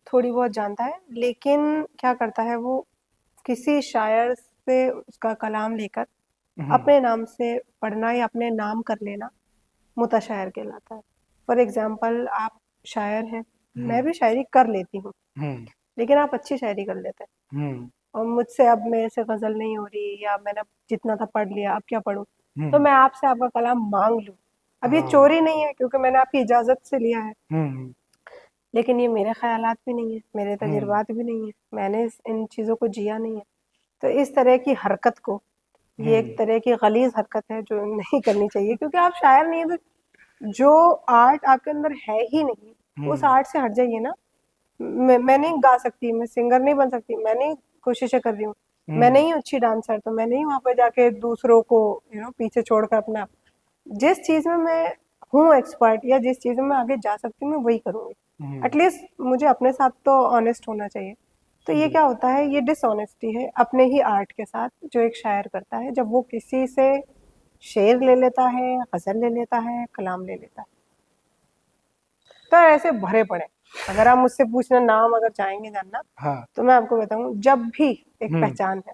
S2: थोड़ी बहुत जानता है, लेकिन क्या करता है वो किसी शायर से उसका कलाम लेकर अपने नाम से पढ़ना या अपने नाम कर लेना मुता शायर कहलाता है। फॉर एग्जाम्पल, आप शायर हैं, मैं भी शायरी कर लेती हूँ, लेकिन आप अच्छी शायरी कर लेते हैं, और मुझसे अब मेरे से गजल नहीं हो रही, या मैंने जितना था पढ़ लिया, अब क्या पढ़ूं, तो मैं आपसे आपका कलाम मांग लूं। अब ये चोरी नहीं है क्योंकि मैंने आपकी इजाजत से लिया है, लेकिन ये मेरे ख्यालात भी नहीं है, मेरे तजुर्बात भी नहीं है, मैंने इन चीजों को जिया नहीं है। तो इस तरह की हरकत को, ये एक तरह की गलीज हरकत है जो नहीं करनी चाहिए, क्योंकि आप शायर नहीं है तो जो आर्ट आपके अंदर है ही नहीं, उस आर्ट से हट जाइए ना। मैं नहीं गा सकती, मैं सिंगर नहीं बन सकती, मैं नहीं कोशिशें कर रही हूँ, मैं नहीं अच्छी डांसर, तो मैं नहीं वहां पर जाके दूसरों को पीछे छोड़कर अपना, जिस चीज में मैं हूँ एक्सपर्ट या जिस चीज में मैं आगे जा सकती हूँ मैं वही करूंगी। एटलीस्ट मुझे अपने साथ तो ऑनेस्ट होना चाहिए। तो ये क्या होता है, ये डिसऑनेस्टी है अपने ही आर्ट के साथ जो एक शायर करता है, जब वो किसी से शेर ले लेता है, गज़ल ले लेता है, कलाम ले लेता है। तो ऐसे भरे पड़े हैं। अगर आप मुझसे पूछना नाम अगर चाहेंगे जानना,
S1: हाँ।
S2: तो मैं आपको बताऊँ जब भी एक
S1: हम्म।
S2: पहचान है,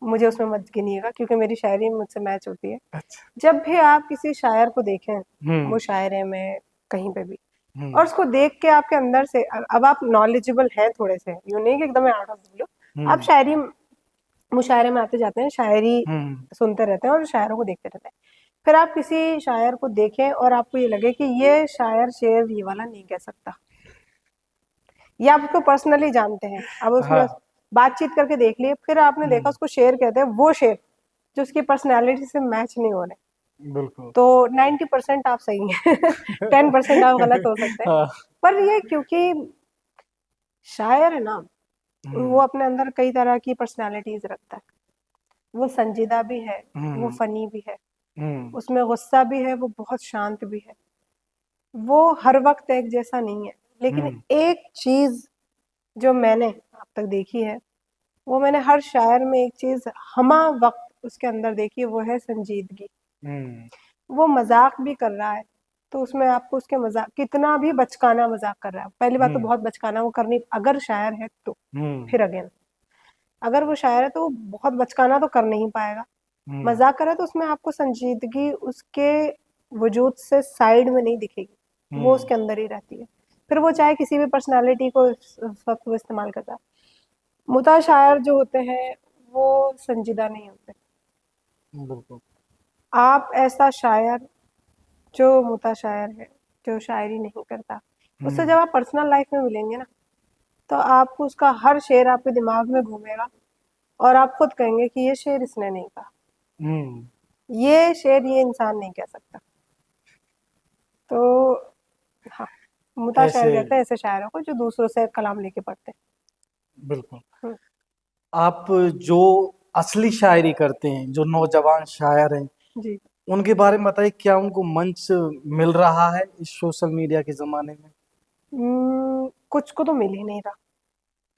S2: मुझे उसमें मत गिनिएगा क्योंकि मेरी शायरी मुझसे मैच होती है।
S1: अच्छा।
S2: जब भी आप किसी शायर को देखें,
S1: हम्म।
S2: मुशायरे में, कहीं पे भी, और
S1: हम्म।
S2: उसको देख के आपके अंदर से अब आप नॉलेजेबल हैं थोड़े से, यूँ नहीं कि एकदम आउट ऑफ द ब्लू, आप
S1: हम्म।
S2: शायरी मुशायरे में आते जाते हैं, शायरी
S1: हम्म।
S2: सुनते रहते हैं और शायरों को देखते रहते हैं। फिर आप किसी शायर को देखें और आपको ये लगे कि ये शायर शेर ये वाला नहीं कह सकता, या आप उसको पर्सनली जानते हैं, अब उसमें
S1: हाँ।
S2: बातचीत करके देख लिए, फिर आपने देखा
S1: हम्म।
S2: उसको शेर कहते हैं, वो शेर जो उसकी पर्सनैलिटी से मैच नहीं हो रहे,
S1: बिल्कुल।
S2: तो 90% आप सही हैं 10% आप गलत हो सकते हैं।
S1: हाँ।
S2: पर ये क्योंकि शायर है ना, वो
S1: हम्म।
S2: अपने अंदर कई तरह की पर्सनैलिटीज रखता है। वो संजीदा भी है, वो
S1: हम्म।
S2: फनी भी है,
S1: हम्म।
S2: उसमें गुस्सा भी है, वो बहुत शांत भी है, वो हर वक्त एक जैसा नहीं है। लेकिन
S1: हम्म।
S2: एक चीज जो मैंने अब तक देखी है, वो मैंने हर शायर में एक चीज हमा वक्त उसके अंदर देखी है, वो है संजीदगी।
S1: हम्म।
S2: वो मजाक भी कर रहा है तो उसमें आपको उसके मजाक, कितना भी बचकाना मजाक कर रहा है, पहली बात तो
S1: हम्म।
S2: बहुत बचकाना वो करनी, अगर शायर है तो,
S1: हम्म।
S2: फिर अगेन अगर वो शायर है तो वो बहुत बचकाना तो कर नहीं पाएगा।
S1: हम्म।
S2: मजाक करे तो उसमें आपको संजीदगी उसके वजूद से साइड में नहीं दिखेगी, वो
S1: हम्म।
S2: उसके अंदर ही रहती है। फिर वो चाहे किसी भी पर्सनालिटी को उस वक्त वो इस्तेमाल करता है। मुता शायर जो होते हैं वो संजीदा नहीं होते।
S1: बिल्कुल।
S2: आप ऐसा शायर जो मुता शायर है, जो शायरी नहीं करता, उससे
S1: हम्म।
S2: जब आप पर्सनल लाइफ में मिलेंगे ना, तो आपको उसका हर शेर आपके दिमाग में घूमेगा और आप खुद कहेंगे कि ये शेर इसने नहीं कहा,
S1: हम्म।
S2: ये शेर ये इंसान नहीं कह सकता। तो हाँ, मुता शायर
S1: ऐसे।
S2: कहते हैं ऐसे शायरों को जो दूसरों से कलाम लेके पढ़ते
S1: बिल्कुल।
S2: हैं।
S1: आप जो असली शायरी करते हैं, जो नौजवान शायर हैं,
S2: जी।
S1: उनके बारे में बताइए, क्या उनको मंच मिल रहा है इस सोशल मीडिया के जमाने में?
S2: कुछ को तो मिल ही नहीं रहा।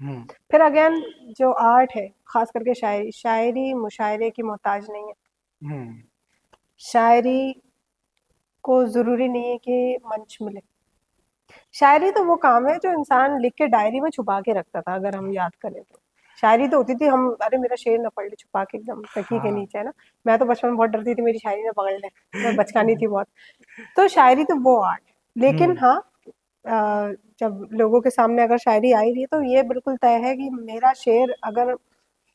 S1: हम्म।
S2: फिर अगेन जो आर्ट है, खास करके शायरी, शायरी मुशायरे की मोहताज नहीं है।
S1: हम्म।
S2: शायरी को जरूरी नहीं है कि मंच मिले। शायरी तो वो काम है जो इंसान लिख के डायरी में छुपा के रखता था, अगर हम याद करें तो। शायरी तो होती थी हम, अरे मेरा शेर ना पढ़ ले छुपा के एकदम तकिए के
S1: हाँ।
S2: नीचे, है ना। मैं तो बचपन में बहुत डरती थी मेरी शायरी ना पकड़ ले, मैं बचकानी थी बहुत। तो शायरी तो वो आर्ट, लेकिन
S1: हम्म।
S2: हाँ, जब लोगों के सामने अगर शायरी आई रही है तो ये बिल्कुल तय है कि मेरा शेर अगर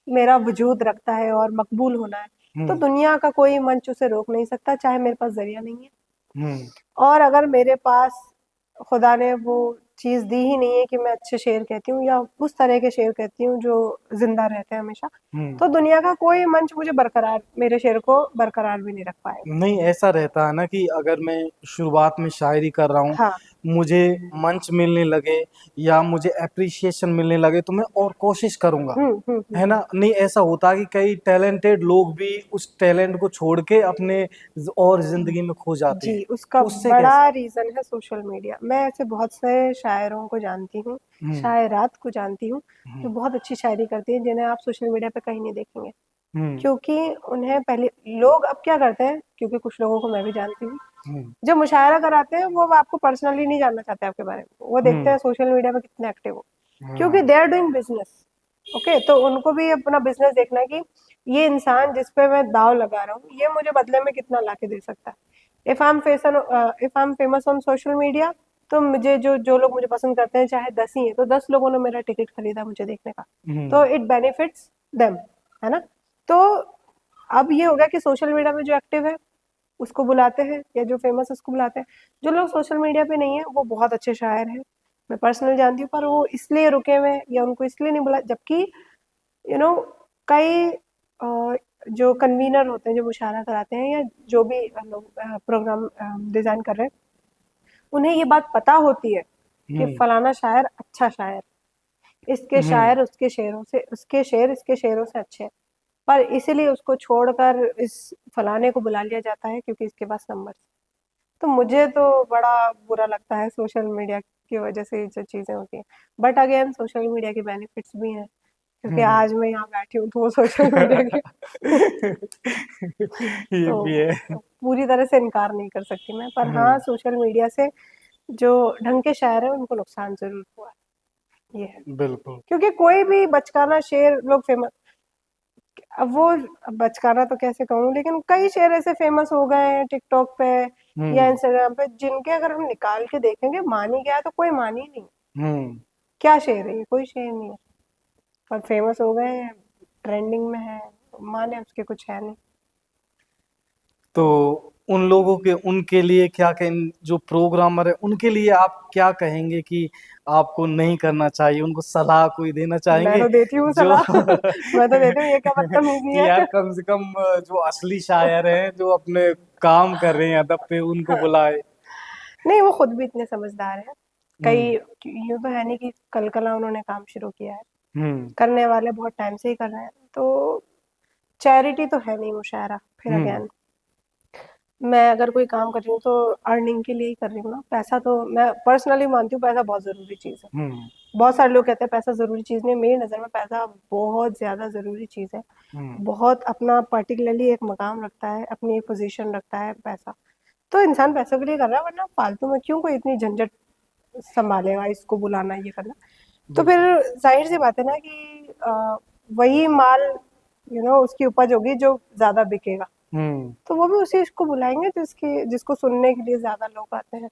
S2: मेरा वजूद रखता है और मकबूल होना है, तो
S1: हम्म।
S2: दुनिया का कोई मंच उसे रोक नहीं सकता, चाहे मेरे पास जरिया नहीं है।
S1: हम्म।
S2: और अगर मेरे पास खुदा ने वो चीज़ दी ही नहीं है कि मैं अच्छे शेर कहती हूँ या उस तरह के शेर कहती हूँ जो जिंदा रहते हैं हमेशा,
S1: हम्म।
S2: तो दुनिया का कोई मंच मुझे बरकरार, मेरे शेर को बरकरार भी नहीं रख पाएगा।
S1: नहीं, ऐसा रहता है ना कि अगर मैं शुरुआत में शायरी कर रहा हूँ,
S2: हाँ।
S1: मुझे मंच मिलने लगे या मुझे एप्रिसिएशन मिलने लगे तो मैं और कोशिश करूंगा, है ना। नहीं, ऐसा होता है कि कई टैलेंटेड लोग भी उस टैलेंट को छोड़ के अपने और जिंदगी में खो जाते
S2: जी,
S1: हैं।
S2: उसका
S1: उससे
S2: बड़ा
S1: कैसे?
S2: रीज़न है सोशल मीडिया। मैं ऐसे बहुत से शायरों को जानती हूँ,
S1: हम्म।
S2: शायरात को जानती हूँ, जो
S1: हम्म।
S2: बहुत अच्छी शायरी करती हैं, जिन्हें आप सोशल मीडिया पे कहीं नहीं देखेंगे।
S1: हम्म।
S2: क्योंकि उन्हें पहले लोग अब क्या करते हैं, क्योंकि कुछ लोगों को मैं भी जानती हूँ,
S1: हम्म।
S2: जो मुशायरा कराते हैं वो आपको पर्सनली नहीं जानना चाहते आपके बारे में, वो देखते
S1: हम्म।
S2: हैं सोशल मीडिया पे कितने एक्टिव हो, क्योंकि
S1: हाँ।
S2: They are doing business. Okay, तो उनको भी अपना बिजनेस देखना है कि ये इंसान जिस पे मैं दाव लगा रहा हूँ, ये मुझे बदले में कितना ला के दे सकता है। If I am famous on social media, तो मुझे जो जो लोग मुझे पसंद करते हैं, चाहे 10 ही है, तो 10 लोगों ने मेरा टिकट खरीदा मुझे देखने का, तो
S1: हम्म।
S2: इट बेनिफिट्स देम, है ना। तो अब ये हो गया कि सोशल मीडिया में जो एक्टिव है उसको बुलाते हैं, या जो फेमस है उसको बुलाते हैं। जो लोग सोशल मीडिया पे नहीं है वो बहुत अच्छे शायर हैं, मैं पर्सनली जानती हूँ, पर वो इसलिए रुके हुए हैं या उनको इसलिए नहीं बुला, जबकि यू नो कई जो कन्वीनर होते हैं जो मुशायरा कराते हैं या जो भी लोग प्रोग्राम डिजाइन कर रहे हैं, उन्हें ये बात पता होती है कि
S1: हम्म।
S2: फलाना शायर अच्छा शायर, इसके
S1: हम्म।
S2: शायर उसके शेरों से, उसके शेर इसके शेरों से अच्छे हैं, पर इसीलिए उसको छोड़कर इस फलाने को बुला लिया जाता है क्योंकि इसके पास नंबर। तो मुझे तो बड़ा बुरा लगता है सोशल मीडिया की वजह से ये जो चीज़ें होती हैं। बट अगेन सोशल मीडिया के बेनिफिट्स भी हैं, क्योंकि आज मैं यहाँ बैठी हूँ तो वो सोशल मीडिया की
S1: ये
S2: तो
S1: भी है।
S2: पूरी तरह से इनकार नहीं कर सकती मैं, पर हाँ सोशल मीडिया से जो ढंग के शायर हैं उनको नुकसान जरूर हुआ है, ये है।
S1: बिल्कुल।
S2: क्योंकि कोई भी बचकाना शेर लोग फेमस, अब वो बचकाना तो कैसे कहूँ, लेकिन कई शेर ऐसे फेमस हो गए हैं टिकटॉक पे या इंस्टाग्राम पे जिनके अगर हम निकाल के देखेंगे मान ही गया तो कोई मान ही नहीं।
S1: हम्म।
S2: क्या शेर है ये, कोई शेर नहीं है, पर फेमस हो गए हैं, ट्रेंडिंग में है, माने उसके कुछ है नहीं।
S1: तो उन लोगों के, उनके लिए क्या कहें, जो प्रोग्रामर है उनके लिए आप क्या कहेंगे कि आपको नहीं करना चाहिए, उनको सलाह कोई देना
S2: मैं
S1: चाहेंगे
S2: तो देती हूँ
S1: जो
S2: सलाह मैं तो देती हूँ, ये क्या बदतमीजी
S1: कि यार
S2: है।
S1: कम से कम जो असली शायर हैं जो अपने काम कर रहे हैं अदब पे, उनको
S2: हाँ,
S1: बुलाए।
S2: नहीं वो खुद भी इतने समझदार हैं, कई
S1: हम्म।
S2: यूं तो है नहीं कि कल कला उन्होंने काम शुरू किया है,
S1: हम्म।
S2: करने वाले बहुत टाइम से ही कर रहे हैं, तो चैरिटी तो है नहीं मुशायरा। फिर
S1: हम्म।
S2: अगेन मैं अगर कोई काम कर रही हूँ तो अर्निंग के लिए ही कर रही हूँ ना, पैसा तो मैं पर्सनली मानती हूँ पैसा बहुत ज़रूरी चीज़ है।
S1: हम्म।
S2: बहुत सारे लोग कहते हैं पैसा ज़रूरी चीज़ नहीं है, मेरी नज़र में पैसा बहुत ज़्यादा ज़रूरी चीज़ है।
S1: हम्म।
S2: बहुत अपना पर्टिकुलरली एक मकाम रखता है, अपनी एक पोजीशन रखता है पैसा। तो इंसान पैसों के लिए कर रहा है, वरना फालतू में क्यों कोई इतनी झंझट संभालेगा, इसको बुलाना ये करना। तो फिर
S1: बिल्कुल।
S2: जाहिर सी बात है ना कि वही माल उसकी उपज होगी जो ज़्यादा बिकेगा,
S1: हम्म।
S2: तो वो भी उसी को बुलाएंगे जिसको सुनने के लिए ज़्यादा लोग आते हैं।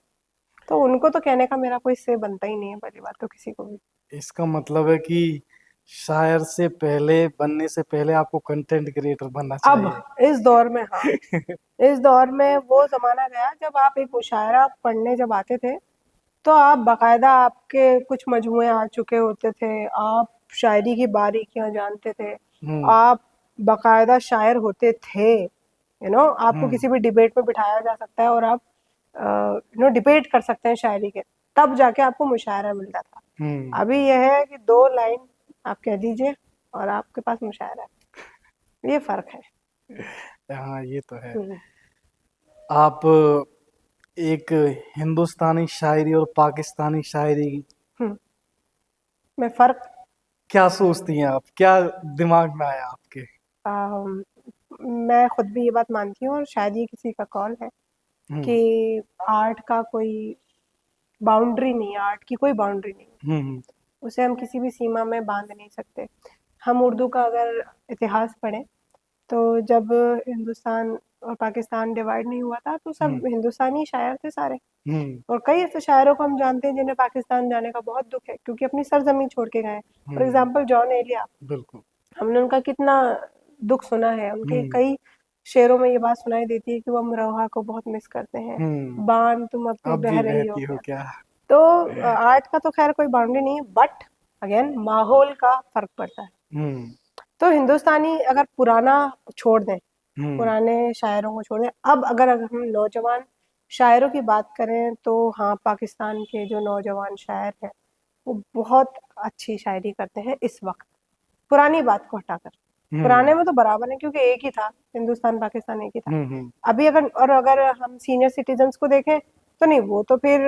S2: तो उनको तो कहने का मेरा कोई से बनता ही नहीं है, पहली बात तो किसी को भी।
S1: इसका मतलब है कि शायर से पहले बनने से पहले आपको कंटेंट क्रिएटर बनना
S2: अब
S1: चाहिए।
S2: इस दौर में हाँ, इस दौर में वो ज़माना गया जब आप एक मुशायरा पढ़ने जब आते थे तो आप बाकायदा, आपके कुछ मजमुए आ चुके होते थे, आप शायरी की बारीकियां जानते थे,
S1: हम्म।
S2: आप बाकायदा शायर होते थे, आपको
S1: हम्म।
S2: किसी भी डिबेट में बिठाया जा सकता है और आप डिबेट कर सकते हैं शायरी के, तब जाके आपको मुशायरा मिलता था।
S1: हम्म।
S2: अभी यह है कि 2 लाइन आप कह दीजिए और आपके पास मुशायरा है, ये फ़र्क है।
S1: हाँ, ये तो है।
S2: हुँ,
S1: आप एक हिंदुस्तानी शायरी और पाकिस्तानी शायरी,
S2: हुँ, मैं फ़र्क
S1: क्या सोचती हैं आप, क्या दिमाग में आया आपके?
S2: अम, मैं खुद भी ये बात मानती हूँ और शायद ये किसी का कॉल है
S1: हम्म।
S2: कि आर्ट का कोई बाउंड्री नहीं है, आर्ट की कोई बाउंड्री नहीं है,
S1: हम्म।
S2: उसे हम किसी भी सीमा में बांध नहीं सकते। हम उर्दू का अगर इतिहास पढ़ें तो जब हिंदुस्तान और पाकिस्तान डिवाइड नहीं हुआ था तो सब
S1: हम्म।
S2: हिंदुस्तानी शायर थे सारे,
S1: हम्म।
S2: और कई ऐसे शायरों को हम जानते हैं जिन्हें पाकिस्तान जाने का बहुत दुख है क्योंकि अपनी सरजमीन छोड़ के गए हैं। For
S1: hmm.
S2: Example Jaun Elia,
S1: बिल्कुल।
S2: हमने उनका कितना दुख सुना है, उनके
S1: हम्म।
S2: कई शेरों में ये बात सुनाई देती है कि वो अमरोहा को बहुत मिस करते हैं,
S1: हम्म।
S2: बान तुम अब भी
S1: अब
S2: बह
S1: भी
S2: रही हो
S1: बहती हो
S2: क्या।
S1: क्या?
S2: तो आर्ट का तो खैर कोई बाउंड्री नहीं है, बट अगेन माहौल का फर्क पड़ता है।
S1: हम्म।
S2: तो हिंदुस्तानी अगर पुराना छोड़ दें,
S1: हम्म।
S2: पुराने शायरों को छोड़ दें, अब अगर हम नौजवान शायरों की बात करें तो हाँ, पाकिस्तान के जो नौजवान शायर हैं वो बहुत अच्छी शायरी करते हैं इस वक्त, पुरानी बात को हटाकर।
S1: हम्म।
S2: पुराने में तो बराबर है क्योंकि एक ही था, हिंदुस्तान पाकिस्तान एक ही था।
S1: हम्म।
S2: अभी अगर हम सीनियर सिटीजन्स को देखें तो नहीं, वो तो फिर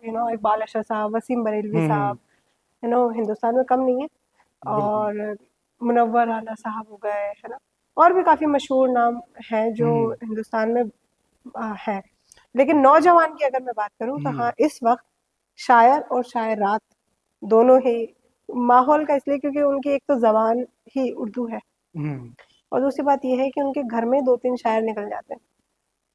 S2: इकबाल अशर साहब, वसीम बरेलवी
S1: हम्म।
S2: साहब, हिंदुस्तान में कम नहीं है,
S1: बिल्कुल।
S2: और मुनव्वर राना साहब हो गए, है ना, और भी काफ़ी मशहूर नाम हैं जो
S1: हम्म।
S2: हिंदुस्तान में हैं। लेकिन नौजवान की अगर मैं बात करूँ तो हाँ,
S1: हम्म।
S2: इस वक्त शायर और शायरात दोनों ही माहौल का, इसलिए क्योंकि उनकी एक तो ज़बान ही उर्दू है
S1: हम्म।
S2: और दूसरी बात ये है कि उनके घर में 2-3 शायर निकल जाते हैं,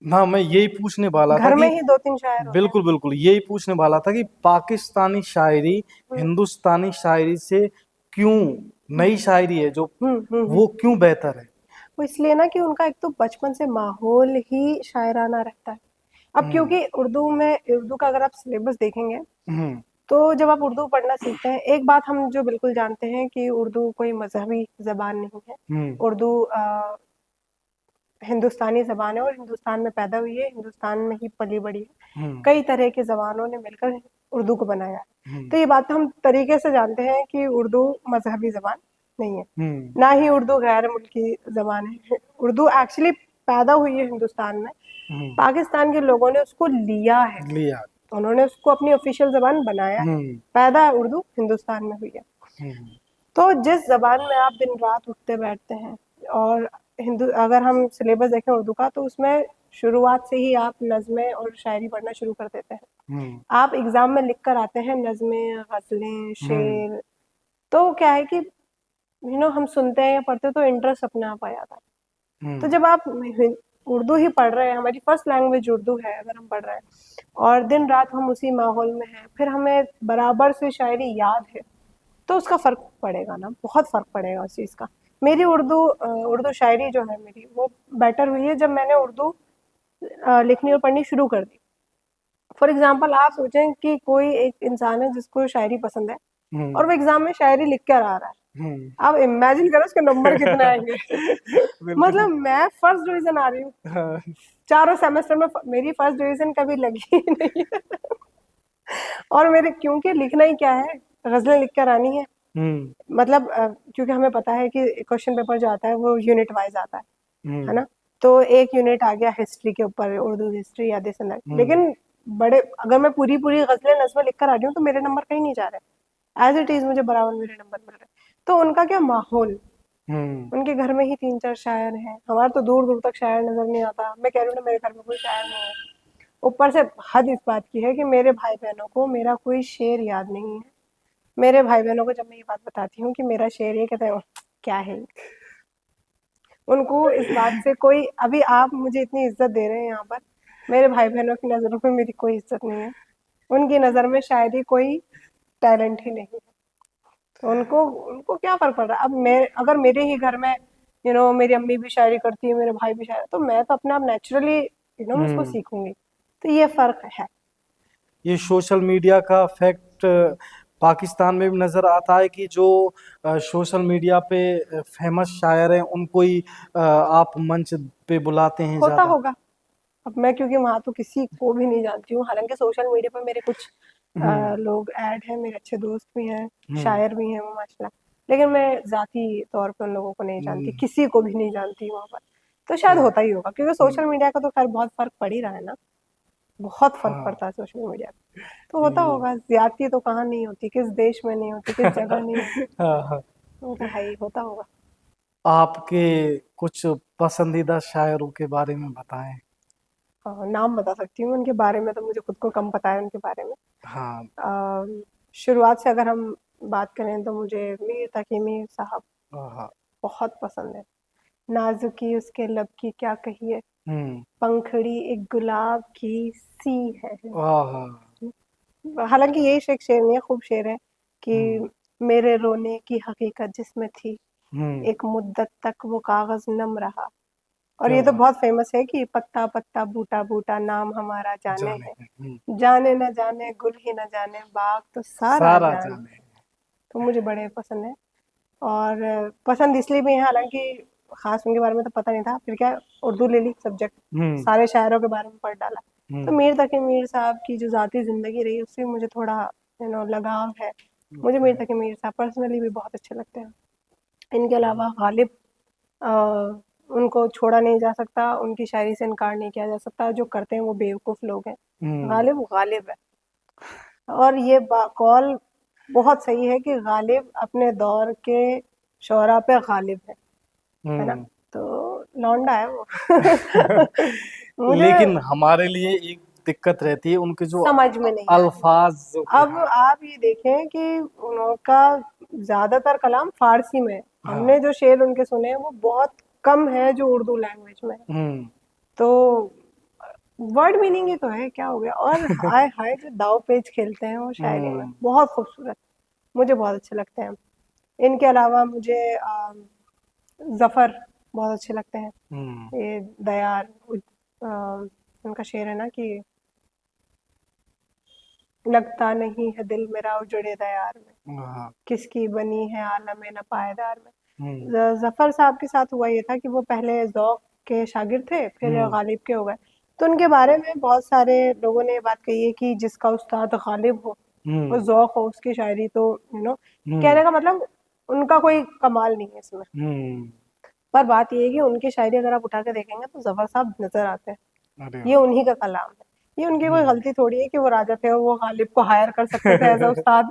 S1: ना, मैं यही पूछने वाला था
S2: घर में
S1: कि
S2: ही 2-3 शायर होते हैं।
S1: बिल्कुल बिल्कुल यही पूछने वाला था कि पाकिस्तानी शायरी
S2: हुँ,
S1: हिंदुस्तानी शायरी से क्यों,
S2: हुँ,
S1: नई शायरी है जो,
S2: हुँ, हुँ, हुँ।
S1: वो क्यों बेहतर है?
S2: वो इसलिए ना कि उनका एक तो बचपन से माहौल ही शायराना रहता है। अब
S1: हम्म।
S2: क्योंकि उर्दू का अगर आप सिलेबस देखेंगे
S1: हम्म।
S2: तो जब आप उर्दू पढ़ना सीखते हैं, एक बात हम जो बिल्कुल जानते हैं कि उर्दू कोई मज़हबी ज़बान नहीं है।
S1: हम्म।
S2: उर्दू हिंदुस्तानी ज़बान है और हिंदुस्तान में पैदा हुई है, हिंदुस्तान में ही पली-बड़ी है।
S1: हम्म।
S2: कई तरह की ज़बानों ने मिलकर उर्दू को बनाया है।
S1: हम्म।
S2: तो ये बात हम तरीके से जानते हैं कि उर्दू मज़हबी ज़बान नहीं है,
S1: हम्म।
S2: ना ही उर्दू गैर मुल्की ज़बान है। उर्दू एक्चुअली पैदा हुई है हिंदुस्तान में,
S1: हम्म।
S2: पाकिस्तान के लोगों ने उसको लिया है,
S1: लिया।
S2: उन्होंने उसको अपनी ऑफ़िशियल ज़बान बनाया है।
S1: हम्म।
S2: पैदा उर्दू हिंदुस्तान में हुई है।
S1: हम्म।
S2: तो जिस ज़बान में आप दिन रात उठते बैठते हैं, और हिंदू अगर हम सिलेबस देखें उर्दू का, तो उसमें शुरुआत से ही आप नज़्में और शायरी पढ़ना शुरू कर देते हैं। आप एग्ज़ाम में लिख कर आते हैं नज़्में, ग़ज़लें, शेर, तो क्या है कि हम सुनते हैं या पढ़ते हैं तो इंटरेस्ट अपने आप आ जाता है। तो जब आप उर्दू ही पढ़ रहे हैं, हमारी फर्स्ट लैंग्वेज उर्दू है, अगर हम पढ़ रहे हैं और दिन रात हम उसी माहौल में हैं, फिर हमें बराबर से शायरी याद है, तो उसका फ़र्क पड़ेगा ना, बहुत फ़र्क पड़ेगा उस चीज़ का। मेरी उर्दू शायरी जो है मेरी, वो बेटर हुई है जब मैंने उर्दू लिखनी और पढ़नी शुरू कर दी। फॉर एग्ज़ाम्पल आप सोचें कि कोई एक इंसान है जिसको शायरी पसंद है और वो एग्ज़ाम में शायरी लिख कर आ रहा है। आप इमेजिन करो उसके नंबर कितने आएंगे। मतलब मैं फर्स्ट डिवीजन आ रही हूँ, चारों सेमेस्टर में मेरी फर्स्ट डिवीजन कभी लगी ही नहीं है। और मेरे क्योंकि लिखना ही क्या है, गज़लें लिख कर आनी है। मतलब क्योंकि हमें पता है कि क्वेश्चन पेपर जो आता है वो यूनिट वाइज आता है ना। तो एक यूनिट आ गया हिस्ट्री के ऊपर, उर्दू हिस्ट्री या दिस एंड दैट, लेकिन बड़े अगर मैं पूरी गज़लें नज़्में लिख कर आ रही हूँ तो मेरे नंबर कहीं नहीं जा रहे, एज इट इज मुझे बराबर मेरे नंबर मिल रहे। तो उनका क्या माहौल, उनके घर में ही 3-4 शायर हैं, हमारा तो दूर दूर तक शायर नजर नहीं आता। मैं कह रही हूँ ना, मेरे घर में कोई शायर नहीं है। ऊपर से हद इस बात की है कि मेरे भाई बहनों को मेरा कोई शेर याद नहीं है। मेरे भाई बहनों को जब मैं ये बात बताती हूँ कि मेरा शेर, ये कहते हैं क्या है, उनको इस बात से कोई, अभी आप मुझे इतनी इज्जत दे रहे हैं यहाँ पर, मेरे भाई बहनों की नज़रों में मेरी कोई इज्जत नहीं है। उनकी नज़र में शायद ही कोई टैलेंट ही नहीं है। तो उनको उनको क्या फर्क पड़ रहा है। अब मैं अगर मेरे ही घर में मेरी अम्मी भी शायरी करती है, मेरे भाई भी शायरी, तो मैं तो अपने आप नेचुरली उसको सीखूंगी। तो ये फर्क है।
S1: ये सोशल मीडिया का इफेक्ट पाकिस्तान में भी नज़र आता है कि जो सोशल मीडिया पे फेमस शायर हैं उनको ही आप मंच पे बुलाते हैं
S2: होता
S1: ज़्यादा।
S2: होगा। अब मैं क्योंकि वहाँ तो किसी को भी नहीं जानती हूँ, हालांकि सोशल मीडिया पर मेरे कुछ लोग ऐड हैं, मेरे अच्छे दोस्त भी हैं, शायर भी हैं वो माशाल्लाह, लेकिन मैं ज़ाती तौर पे उन लोगों को नहीं जानती, किसी को भी नहीं जानती वहाँ पर। तो शायद होता ही होगा, क्योंकि सोशल मीडिया का तो खैर बहुत फर्क पड़ ही रहा है ना, बहुत फर्क पड़ता है सोशल मीडिया का। तो होता होगा, ज्यादती तो कहाँ नहीं होती, किस देश में नहीं होती, किस जगह नहीं होती। वो तो है ही, होता होगा।
S1: आपके कुछ पसंदीदा शायरों के बारे में बताएं।
S2: नाम बता सकती हूँ उनके बारे में, तो मुझे खुद को कम पता है उनके बारे में।
S1: हाँ।
S2: शुरुआत से अगर हम बात करें तो मुझे मीर तकी मीर साहब
S1: हाँ।
S2: बहुत पसंद है। नाजुकी उसके लब की क्या कहिए, पंखड़ी एक गुलाब की सी है। हालांकि ये शेख शेर नहीं है, खूब शेर है कि मेरे रोने की हकीकत जिसमें थी, एक मुद्दत तक वो कागज नम रहा। और ये तो बहुत फेमस है कि पत्ता पत्ता बूटा बूटा नाम हमारा जाने है, जाने न जाने गुल ही न जाने बाग तो सारा जाने। तो मुझे बड़े पसंद है, और पसंद इसलिए भी है, हालांकि खास उनके बारे में तो पता नहीं था, फिर क्या उर्दू ले ली सब्जेक्ट, सारे शायरों के बारे में पढ़ डाला। तो मीर तकी मीर साहब की जो जाती जिंदगी रही उससे मुझे थोड़ा लगाव है। मुझे मीर तकी मीर साहब पर्सनली भी बहुत अच्छे लगते हैं। इनके अलावा गालिब, उनको छोड़ा नहीं जा सकता, उनकी शायरी से इनकार नहीं किया जा सकता। जो करते हैं वो बेवकूफ़ लोग हैं। गालिब गालिब है, और ये कॉल बहुत सही है कि गालिब अपने दौर के शोरा पे गालिब है ना। तो लौंडा है वो। मुझे
S1: लेकिन हमारे लिए एक दिक्कत रहती है, उनके जो
S2: समझ में नहीं
S1: अल्फाज
S2: अब आप ये देखें कि उनका ज्यादातर कलाम फारसी में, हमने जो शेर उनके सुने हैं वो बहुत कम है जो उर्दू लैंग्वेज में है। तो वर्ड मीनिंग ही तो है, क्या हो गया। और हाय हाय जो दाव पेच खेलते हैं वो शायरी में, बहुत खूबसूरत, मुझे बहुत अच्छे लगते हैं। इनके अलावा मुझे जफर बहुत अच्छे लगते हैं। ये दयार, उनका शेर है ना कि लगता नहीं है दिल मेरा उजड़े दयार में, किसकी बनी है आलम न पायदार में। जफर साहब के साथ हुआ ये था कि वो पहले ज़ौक़ के शागिर्द थे, फिर गालिब के हो गए। तो उनके बारे में बहुत सारे लोगों ने ये बात कही है कि जिसका उस्ताद गालिब हो, वो ज़ौक़ हो उसकी शायरी, तो कहने का मतलब उनका कोई कमाल नहीं है इसमें। पर बात ये है कि उनकी शायरी अगर आप उठा के देखेंगे तो जफर साहब नजर आते हैं, ये उन्हीं का कलाम है। ये उनकी कोई गलती थोड़ी है कि वो राजा थे और वो गालिब को हायर कर सकते थे एज अ उस्ताद,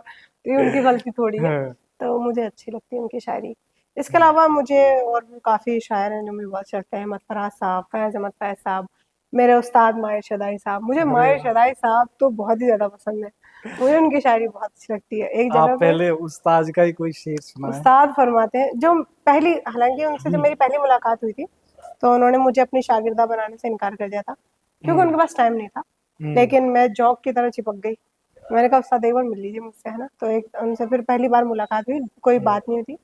S2: तो ये उनकी गलती थोड़ी है। तो मुझे अच्छी लगती है उनकी शायरी। इसके अलावा मुझे और भी काफ़ी शायर हैं जो मुझे बहुत अच्छे लगते हैं, अहमद फराज साहब, फैज़ अहमद फैज़ साहब, मेरे उस्ताद माहिर शदाई साहब। मुझे
S1: अरे
S2: माहिर शदाई साहब तो बहुत ही ज़्यादा पसंद है, मुझे उनकी शायरी बहुत अच्छी लगती है। एक
S1: आप
S2: जगह पे
S1: पहले उस्ताद का ही कोई शेर सुनाए।
S2: उस्ताद फरमाते हैं, जो पहली हालाँकि उनसे जब मेरी पहली मुलाकात हुई थी, तो उन्होंने मुझे अपनी शागिर्दा बनाने से इनकार कर दिया था, क्योंकि उनके पास टाइम नहीं था। लेकिन मैं जॉक की तरह चिपक गई। मैंने कहा उस्ताद एक बार मिल लीजिए मुझसे, है ना? तो एक उनसे फिर पहली बार मुलाकात हुई, कोई बात नहीं हुई थी।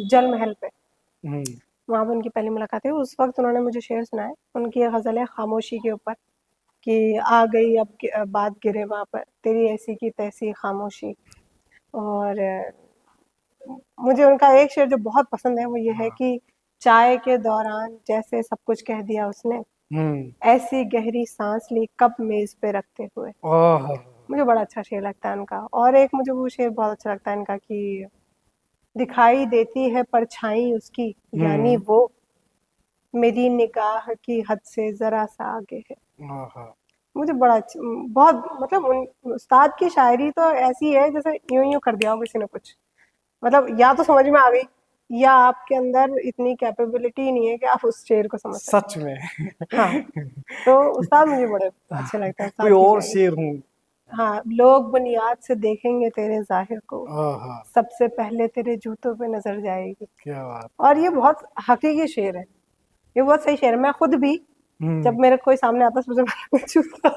S2: जल महल पे, वहाँ पे उनकी पहली मुलाकात हुई। उस वक़्त उन्होंने मुझे शेर सुनाए। उनकी एक ग़ज़ल है खामोशी के ऊपर कि आ गई अब बात गिरे वहाँ पर, तेरी ऐसी की तैसी खामोशी। और मुझे उनका एक शेर जो बहुत पसंद है वो ये है कि चाय के दौरान जैसे सब कुछ कह दिया उसने, ऐसी गहरी सांस ली कप मेज पे रखते हुए।
S1: ओह
S2: मुझे बड़ा अच्छा शेर लगता है उनका। और एक मुझे वो शेर बहुत अच्छा लगता है इनका कि दिखाई देती है परछाई उसकी, यानी वो मेरी निगाह की हद से जरा सा आगे है। मुझे बड़ा अच्छा, बहुत मतलब उस्ताद की शायरी तो ऐसी है जैसे यूं यूं कर दिया हो किसी ने कुछ, मतलब या तो समझ में आ गई या आपके अंदर इतनी कैपेबिलिटी नहीं है कि आप उस शेर को समझ सकें।
S1: सच में।
S2: हाँ, तो उस्ताद मुझे बड़े अच्छे लगते हैं,
S1: कोई
S2: उस्ताद की
S1: और
S2: शायरी।
S1: शेर हूँ।
S2: हाँ, लोग बुनियाद से देखेंगे तेरे ज़ाहिर को,
S1: आहा,
S2: सबसे पहले तेरे जूतों पे नज़र जाएगी।
S1: क्या बात।
S2: और ये बहुत हकीकी शेर है, ये बहुत सही शेर है। मैं खुद भी जब मेरे कोई सामने आता है सबसे पहले मैं जूता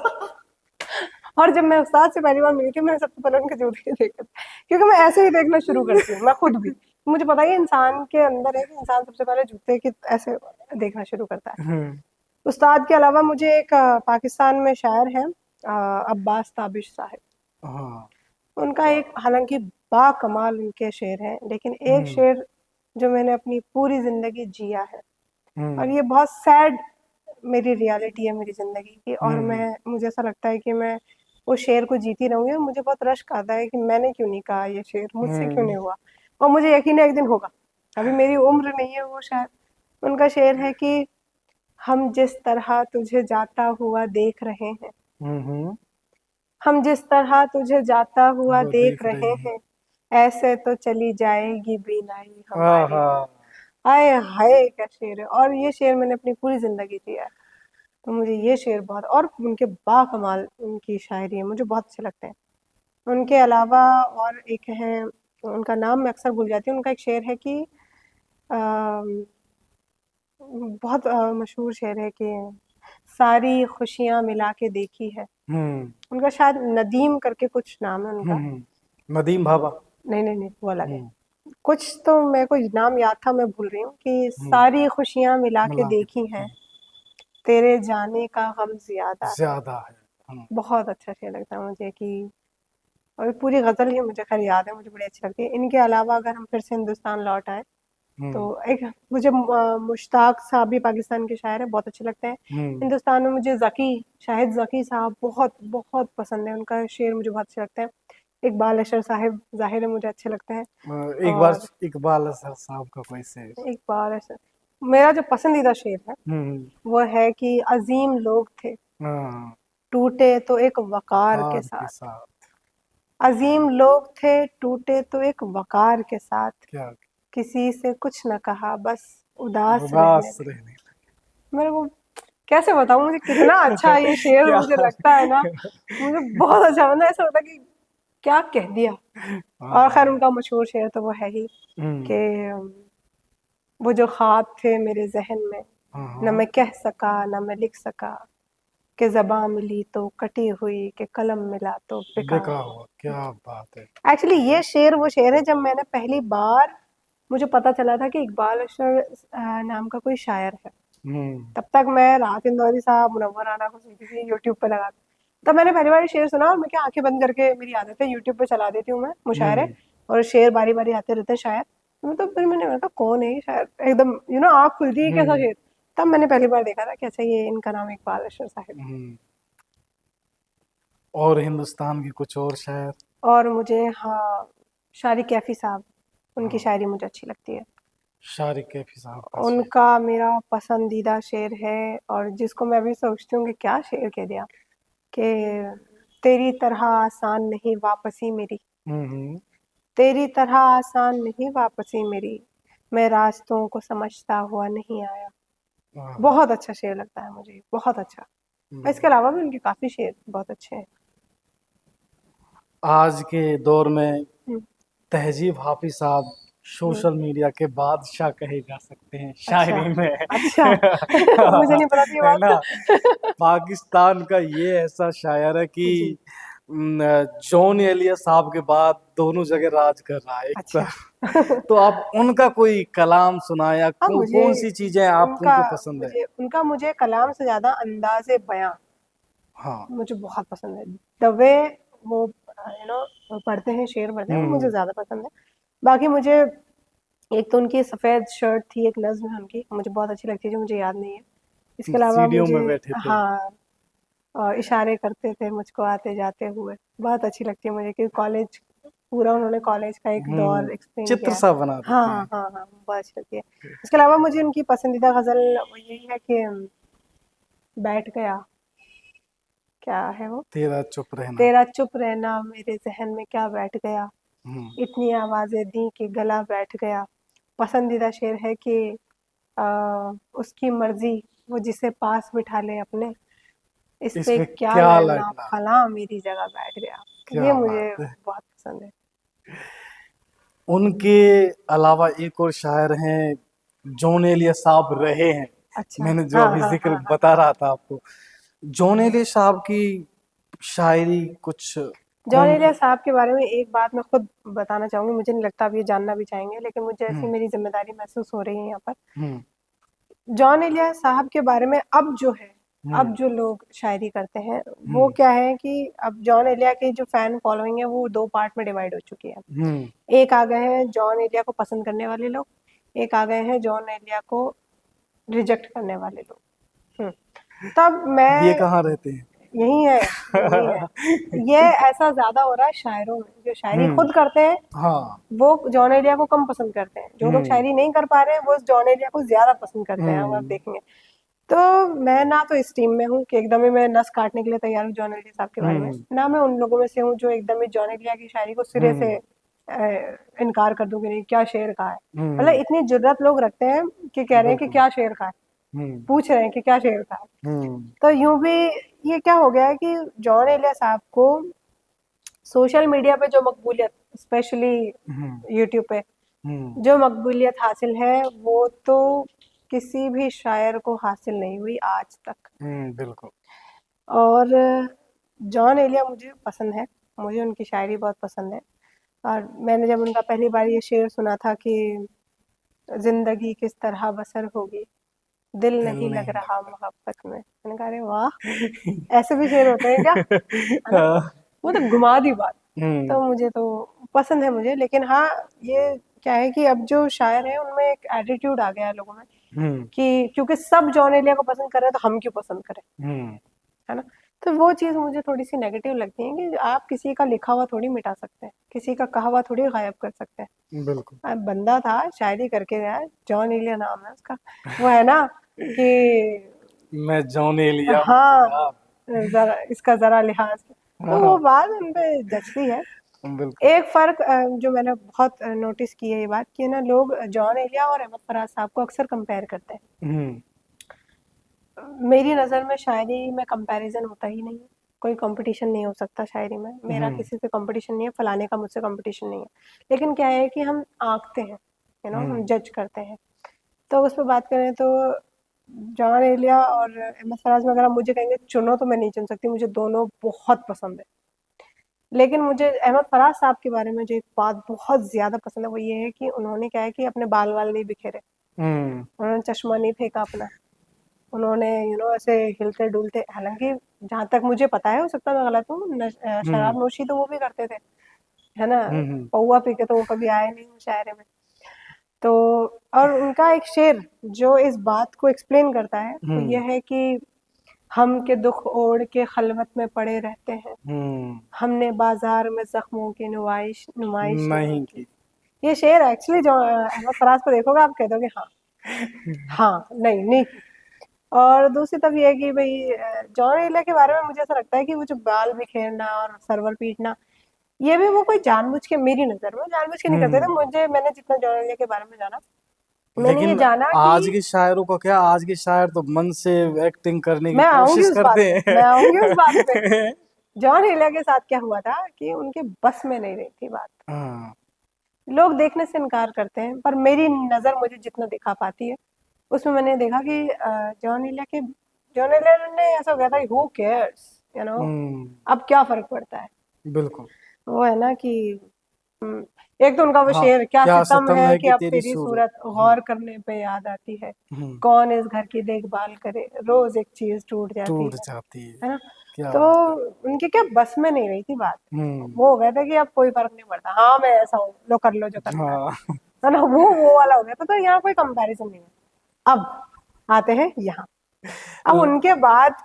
S2: और जब मैं उस्ताद से पहली बार मिली थी मैंने सबसे पहले उनके जूते ही देखे थे, क्योंकि मैं ऐसे ही देखना शुरू करती हूँ, मैं खुद भी। मुझे पता है इंसान के अंदर है कि इंसान सबसे पहले जूते की ऐसे देखना शुरू करता है। उस्ताद के अलावा मुझे एक पाकिस्तान में शायर हैं अब्बास ताबिश साहब।
S1: हाँ।
S2: उनका एक हालांकि बाकमाल उनके शेर हैं, लेकिन एक शेर जो मैंने अपनी पूरी ज़िंदगी जिया है, और ये बहुत सैड मेरी रियलिटी है मेरी ज़िंदगी की, और मुझे ऐसा लगता है कि मैं उस शेर को जीती रहूँगी। और मुझे बहुत रश्क आता है कि मैंने क्यों नहीं कहा ये शेर, मुझसे क्यों नहीं हुआ, और मुझे यकीन है एक दिन होगा। अभी मेरी उम्र नहीं है वो शायद। उनका शेर है कि हम जिस तरह तुझे जाता हुआ देख रहे हैं, हम जिस तरह तुझे जाता हुआ
S1: वो
S2: देख
S1: देख
S2: रहे
S1: रहे हैं।
S2: हैं, ऐसे तो चली जाएगी बीनाई हमारी।
S1: आहा,
S2: हाय हाय क्या शेर है। और ये शेर मैंने अपनी पूरी जिंदगी जिया है, तो मुझे ये शेर बहुत, और उनके बाकमाल उनकी शायरी है, मुझे बहुत अच्छे लगते हैं। उनके अलावा और एक है, उनका नाम मैं अक्सर भूल जाती हूँ। उनका एक शेर है कि बहुत मशहूर शेर है कि सारी खुशियाँ मिला के देखी है। उनका शायद नदीम करके कुछ नाम है उनका।
S1: नदीम बाबा।
S2: नहीं नहीं नहीं, वो अलग है। कुछ तो मेरे को नाम याद था, मैं भूल रही हूँ कि सारी खुशियाँ मिला के
S1: मिला के
S2: देखी हैं, तेरे जाने का गम ज्यादा है।
S1: ज्यादा है।
S2: बहुत अच्छा शेर लगता है मुझे कि, और पूरी गजल ही मुझे खैर याद है, मुझे बड़ी अच्छी लगती है। इनके अलावा अगर हम फिर से हिंदुस्तान लौट आए, तो एक मुझे मुश्ताक साहब भी पाकिस्तान के शायर हैं, बहुत अच्छे लगते हैं। हिंदुस्तान में मुझे ज़की, शाहिद ज़की साहब बहुत बहुत पसंद है, उनका शेर मुझे बहुत अच्छे लगते हैं। इकबाल अशर साहब ज़ाहिर है मुझे अच्छे लगते हैं।
S1: एक बार
S2: और
S1: इकबाल असर साहब का कोई शेर।
S2: इकबाल अशर, मेरा जो पसंदीदा शेर है वो है कि अजीम लोग थे,
S1: हाँ,
S2: टूटे तो एक वकार के
S1: वकार के
S2: साथ।
S1: साथ।
S2: अजीम लोग थे, टूटे तो एक वकार के साथ,
S1: क्या
S2: किसी से कुछ न कहा, बस उदास रहने
S1: उदास
S2: लगे।
S1: रहने
S2: मेरे को कैसे बताऊँ मुझे कितना अच्छा ये शेर
S1: क्या।
S2: मुझे लगता है ना, मुझे बहुत अच्छा, मतलब ऐसा लगता है कि क्या कह दिया। और खैर
S1: हाँ।
S2: उनका मशहूर शेर तो वो है ही कि वो जो ख्वाब थे मेरे जहन में, न मैं कह सका न मैं लिख सका, कि ज़बां मिली तो कटी हुई, कि कलम मिला तो बिका
S1: देखा
S2: हुआ।
S1: हुआ, क्या बात है।
S2: एक्चुअली ये शेर वो शेर है जब मैंने पहली बार, मुझे पता चला था कि इकबाल अशर नाम का कोई शायर है। तब तक मैं राहत इंदौरी साहब, मुनव्वर राना को सुनती थी यूट्यूब पे लगा के। तब मैंने पहली बार ये शेर सुना, और मैं क्या आंखें बंद करके, मेरी आदत है यूट्यूब पे चला देती हूँ मैं मुशायरे, और शेर बारी बारी आते रहते हैं शायर। तो फिर मैंने कहा कौन है ये शायर, एकदम आँख खुलती है कैसा शेर। तब मैंने पहली बार देखा था कि अच्छा ये इनका नाम इकबाल अशर साहब।
S1: और हिंदुस्तान के कुछ और शायर।
S2: और मुझे हाँ, शारिक कैफी साहब, उनकी
S1: हाँ,
S2: शायरी मुझे अच्छी लगती है।
S1: शारिक कैफी साहब का शेर।
S2: उनका मेरा पसंदीदा शेर है, और जिसको मैं अभी सोचती हूँ कि क्या शेर कह दिया, कि तेरी तरह आसान नहीं वापसी मेरी, तेरी तरह आसान नहीं वापसी मेरी, मैं रास्तों को समझता हुआ नहीं आया।
S1: वाह,
S2: बहुत अच्छा शेर लगता है मुझे, बहुत अच्छा। और इसके
S1: बिल्कुल।
S2: अलावा भी उनके काफी शेर बहुत अच्छे हैं।
S1: आज के दौर में
S2: हम्म,
S1: तहजीब हाफिज साहब
S2: हम्म,
S1: सोशल मीडिया के बादशाह कहे जा सकते हैं
S2: अच्छा,
S1: शायरी में।
S2: अच्छा। मुझे नहीं पता थी ये
S1: है ना?
S2: बात।
S1: पाकिस्तान का ये ऐसा शायर है कि
S2: जी,
S1: जॉन एलिया साहब के बाद दोनों जगह राज कर रहा है एक
S2: अच्छा।
S1: तरफ। तो आप उनका कोई कलाम सुनाए या
S2: हाँ, मुझे
S1: कौन सी चीजें आप
S2: उनका
S1: उनको पसंद है?
S2: मुझे कलाम से ज़्यादा अंदाज़े बयां
S1: हाँ।
S2: मुझे बहुत पसंद है। द वे वो पढ़ते हैं, शेर पढ़ते हैं, वो मुझे
S1: हम्म।
S2: ज़्यादा पसंद है। बाकी मुझे एक तो उनकी सफ़ेद शर्ट थी, एक नज़्म है उनकी, मुझे बहुत अच्छी लगती है, जो मुझे याद नहीं है। इसके अलावा
S1: सीढ़ियों
S2: मुझे
S1: में बैठे थे।
S2: हाँ, इशारे करते थे मुझको आते जाते हुए, बहुत अच्छी लगती है मुझे, क्योंकि कॉलेज पूरा उन्होंने कॉलेज का एक दौर एक्सप्लेन
S1: चित्र
S2: किया है।
S1: सा बना
S2: हाँ,
S1: देते हैं।
S2: हाँ, हाँ, बहुत अच्छी लगती है। इसके अलावा मुझे उनकी पसंदीदा गज़ल वो यही है कि बैठ गया, क्या है वो?
S1: तेरा चुप रहना।
S2: तेरा चुप रहना मेरे ज़हन में क्या बैठ गया,
S1: हम्म।
S2: इतनी आवाज़ें दी कि गला बैठ गया। पसंदीदा शेर है कि अ, उसकी मर्ज़ी वो जिसे पास बिठा ले अपने, इस पे
S1: इसमें
S2: क्या
S1: क्या
S2: लड़ना
S1: लगना।
S2: फलां मेरी जगह बैठ गया। ये
S1: क्या
S2: मुझे
S1: बात है।
S2: बहुत पसंद है।
S1: उनके अलावा एक और शायर हैं, जॉन एलिया साहब रहे हैं।
S2: अच्छा,
S1: मैंने जो
S2: हाँ,
S1: अभी
S2: हाँ,
S1: जिक्र
S2: हाँ, हाँ।
S1: बता रहा था आपको, जॉन एलिया साहब की शायरी कुछ
S2: जॉन
S1: कौन।
S2: एलिया साहब के बारे में एक बात मैं खुद बताना चाहूँगी, मुझे नहीं लगता आप ये जानना भी चाहेंगे, लेकिन मुझे ऐसी
S1: हम्म।
S2: मेरी ज़िम्मेदारी महसूस हो रही है यहाँ पर।
S1: हम्म।
S2: जॉन एलिया साहब के बारे में अब जो है, अब
S1: हम्म।
S2: जो लोग शायरी करते हैं, वो
S1: हम्म।
S2: क्या है कि अब जॉन एलिया की जो फैन फॉलोइंग है वो 2 पार्ट में डिवाइड हो चुकी है।
S1: हम्म।
S2: एक आ गए हैं जॉन एलिया को पसंद करने वाले लोग, एक आ गए हैं जॉन एलिया को रिजेक्ट करने वाले लोग। हुँ, तब
S1: ये
S2: मैं
S1: कहाँ रहते हैं?
S2: यही है, यही है। ये ऐसा ज़्यादा हो रहा है शायरों में, जो शायरी
S1: हम्म।
S2: खुद करते हैं,
S1: हाँ।
S2: वो जॉन एलिया को कम पसंद करते हैं। जो लोग
S1: हम्म।
S2: शायरी नहीं कर पा रहे हैं, वो जॉन एलिया को ज़्यादा पसंद करते हैं, अब आप
S1: हम्म।
S2: देखेंगे। तो मैं ना तो इस टीम में हूँ कि एकदम ही मैं नस काटने के लिए तैयार हूँ जॉन एलिया साहब के बारे में,
S1: हम्म।
S2: ना मैं उन लोगों में से हूँ जो एकदम ही जॉन एलिया की शायरी को सिरे से
S1: हम्म।
S2: इनकार कर दूँ कि नहीं क्या शेर कहा है। मतलब
S1: हम्म।
S2: इतनी जुर्रत लोग रखते हैं कि कह रहे हैं कि
S1: बिल्कुल।
S2: क्या शेर कहा है,
S1: हम्म।
S2: पूछ रहे हैं कि क्या शेर कहा है।
S1: हम्म।
S2: तो यूँ भी ये क्या हो गया है कि जॉन एलिया साहब को सोशल मीडिया पे जो मकबूलियत, स्पेशली
S1: हम्म।
S2: यूट्यूब पे
S1: हम्म।
S2: जो मकबूलियत हासिल है, वो तो किसी भी शायर को हासिल नहीं हुई आज तक।
S1: बिल्कुल।
S2: और जॉन एलिया मुझे पसंद है, मुझे उनकी शायरी बहुत पसंद है। और मैंने जब उनका पहली बार ये शेर सुना था कि ज़िंदगी किस तरह बसर होगी, दिल
S1: दिल
S2: नहीं लग
S1: नहीं
S2: रहा
S1: लगता।
S2: मोहब्बत में। मैंने कहा अरे वाह! ऐसे भी शेर होते हैं क्या? है ना?
S1: हाँ।
S2: वो तो घुमा दी बात।
S1: हम्म।
S2: तो मुझे तो पसंद है मुझे, लेकिन हाँ, ये क्या है कि अब जो शायर हैं उनमें एक एटीट्यूड आ गया है लोगों में
S1: हम्म।
S2: कि क्योंकि सब जॉन एलिया को पसंद कर रहे हैं तो हम क्यों पसंद करें,
S1: हम्म।
S2: है ना? तो वो चीज़ मुझे थोड़ी-सी नेगेटिव लगती है कि आप किसी का लिखा हुआ थोड़ी मिटा सकते हैं, किसी का कहा हुआ थोड़ी गायब कर सकते हैं।
S1: बिल्कुल।
S2: बंदा था, शायरी करके गया, जॉन एलिया नाम है उसका। वो है ना कि
S1: मैं जॉन एलिया हूँ
S2: हाँ,
S1: जनाब।
S2: ज़रा इसका ज़रा लिहाज़, तो वो
S1: हाँ।
S2: बात उन पे जचती है।
S1: बिल्कुल।
S2: एक फ़र्क जो मैंने बहुत नोटिस की है ये बात कि ना लोग जॉन एलिया और अहमद फराज साहब को अक्सर कंपेयर करते हैं।
S1: हम्म।
S2: मेरी नज़र में शायरी में कंपैरिज़न होता ही नहीं है, कोई कॉम्पिटिशन नहीं हो सकता शायरी में, मेरा
S1: हम्म।
S2: किसी से कॉम्पिटिशन नहीं है, फलाने का मुझसे कॉम्पिटिशन नहीं है। लेकिन क्या है कि हम आँकते हैं, हम
S1: हम्म।
S2: जज करते हैं। तो उस पे बात करें तो जॉन एलिया और अहमद फराज में अगर आप मुझे कहेंगे चुनो तो मैं नहीं चुन सकती, मुझे दोनों बहुत पसंद है। लेकिन मुझे अहमद फराज साहब के बारे में जो एक बात बहुत ज़्यादा पसंद है वो ये है कि उन्होंने क्या है कि अपने बाल-वाल नहीं बिखेरे,
S1: हम्म।
S2: उन्होंने चश्मा नहीं फेंका अपना, उन्होंने ऐसे हिलते-डुलते, हालाँकि जहाँ तक मुझे पता है, हो सकता है मैं गलत हूँ,
S1: हम्म।
S2: शराब नोशी तो वो भी करते थे, है ना?
S1: हम्म।
S2: पौआ पी के तो वो कभी आए नहीं मुशायरे में। तो और उनका एक शेर जो इस बात को एक्सप्लेन करता है, वो ये
S1: हम्म।
S2: है कि हम के दुःख ओढ़ के खलवत में पड़े रहते हैं,
S1: हम्म।
S2: हमने बाज़ार में ज़ख्मों की नुमाइश नहीं
S1: नहीं
S2: की।
S1: की।
S2: ये शेर एक्चुअली जो अहमद फराज को देखोगे आप कह दोगे हाँ, हाँ, नहीं की। और दूसरी तरफ ये है कि भई जॉन एलिया के बारे में मुझे ऐसा लगता है कि वो जो बाल बिखेरना और सरवल पीटना, ये भी वो कोई जानबूझ के, मेरी नजर में जानबूझ के नहीं करते थे।
S1: हम्म।
S2: मैंने जितना जॉन एलिया के बारे में जाना, मैंने ये
S1: लेकिन
S2: जाना
S1: आज
S2: कि
S1: के शायरों का क्या, आज के शायर तो मन से एक्टिंग करने की
S2: मैं आऊंगी
S1: कोशिश
S2: उस बात
S1: करते
S2: पे, मैं आऊंगी उस बात पे।
S1: हैं।
S2: जॉन एलिया के साथ क्या हुआ था कि उनके बस में नहीं रही थी बात।
S1: हाँ।
S2: लोग देखने से इनकार करते हैं, पर मेरी नजर मुझे जितना दिखा पाती है, उसमें मैंने देखा कि जॉन एलिया ने ऐसा हो गया था, हु केयर्स, यू नो,
S1: हम्म।
S2: अब क्या फर्क पड़ता है।
S1: बिल्कुल।
S2: वो है ना कि हम्म, एक तो उनका वो
S1: हाँ,
S2: शेर, क्या
S1: क्या
S2: सितम
S1: सितम
S2: है
S1: है
S2: कि
S1: कि
S2: अब
S1: तेरी
S2: तेरी
S1: सूरत।
S2: सूरत गौर करने पे याद आती है,
S1: हम्म।
S2: कौन इस घर की देखभाल करे, रोज एक चीज टूट जाती
S1: टूट
S2: है
S1: जाती है।
S2: है ना।
S1: क्या
S2: तो
S1: बात है।
S2: उनके क्या बस में नहीं रही थी बात।
S1: हम्म।
S2: वो हो गया था कि अब कोई फर्क नहीं पड़ता, हाँ मैं ऐसा हूँ, लो कर लो जो करना
S1: हाँ।
S2: है ना, वो वाला हो गया था। तो यहाँ कोई कंपैरिजन नहीं है। अब आते हैं यहाँ, अब उनके बाद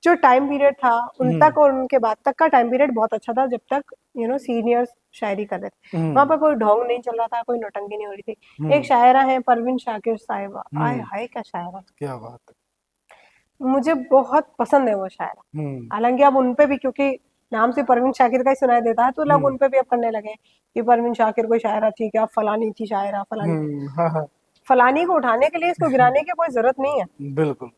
S2: जो टाइम पीरियड था उन
S1: हम्म।
S2: तक और उनके बाद तक का टाइम पीरियड बहुत अच्छा था, जब तक सीनियर्स शायरी कर रहे थे। वहां
S1: हम्म।
S2: पर कोई ढोंग नहीं चल रहा था, कोई नौटंकी नहीं हो रही थी। एक
S1: हम्म।
S2: शायरा है परवीन शाकिर साहिबा, आय
S1: हम्म।
S2: हाय क्या शायरा,
S1: क्या बात है।
S2: मुझे बहुत पसंद है वो शायरा।
S1: हम्म।
S2: हालांकि अब उनपे भी, क्योंकि नाम से परवीन शाकिर का ही सुनाई देता है, तो लोग
S1: हम्म।
S2: उनपे भी अब करने लगे हैं कि परवीन शाकिर कोई शायरा थी क्या, फलानी थी शायरा, फलानी।
S1: हाँ हाँ।
S2: फलानी को उठाने के लिए इसको गिराने की कोई जरूरत नहीं है,
S1: बिल्कुल।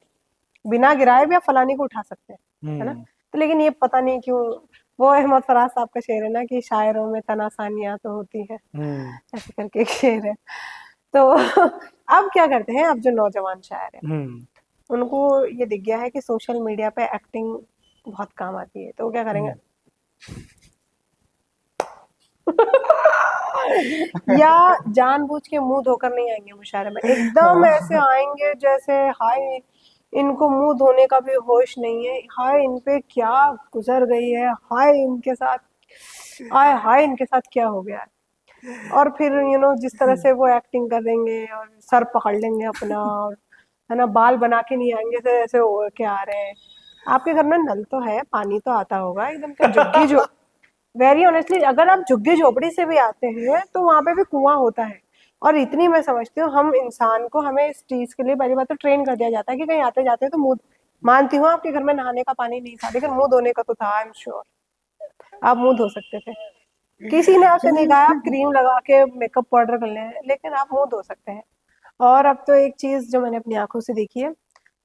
S2: बिना गिराए भी आप फलानी को उठा सकते हैं, है ना।
S1: हम्म।
S2: तो लेकिन ये पता नहीं क्यों, वो अहमद फराज साहब का शेर है ना कि शायरों में तनासानियां तो होती है,
S1: हम्म।
S2: ऐसे करके एक शेर है। तो अब क्या करते हैं, अब जो नौजवान शायर हैं,
S1: हम्म।
S2: उनको ये दिख गया है कि सोशल मीडिया पे एक्टिंग बहुत काम आती है, तो वो क्या करेंगे,
S1: हम्म।
S2: या जानबूझ के मुंह धोकर नहीं आएंगे मुशायरे में, एकदम ऐसे आएंगे जैसे हाय इनको मुंह धोने का भी होश नहीं है, हाय इन पे क्या गुजर गई है, हाय इनके साथ, हाय हाय इनके साथ क्या हो गया है। और फिर जिस तरह से वो एक्टिंग करेंगे और सर पकड़ लेंगे अपना, और है ना, बाल बना के नहीं आएंगे ऐसे ऐसे ओढ़ के आ रहे हैं। आपके घर में नल तो है, पानी तो आता होगा एकदम से झुग्गी जो, वेरी ऑनेस्टली अगर आप झुग्गी झोपड़ी से भी आते हैं तो वहां पे भी कुआं होता है। और इतनी मैं समझती हूँ, हम इंसान को, हमें इस चीज के लिए पहली बात तो ट्रेन कर दिया जाता है कि कहीं आते जाते तो मुंह, मानती हूँ आपके घर में नहाने का पानी नहीं था, लेकिन मुंह धोने का तो था, आई एम श्योर आप मुंह धो सकते थे। किसी ने आपसे नहीं कहा आप क्रीम लगा के मेकअप पाउडर कर लें, लेकिन आप मुंह धो सकते हैं। और अब तो एक चीज जो मैंने अपनी आंखों से देखी है,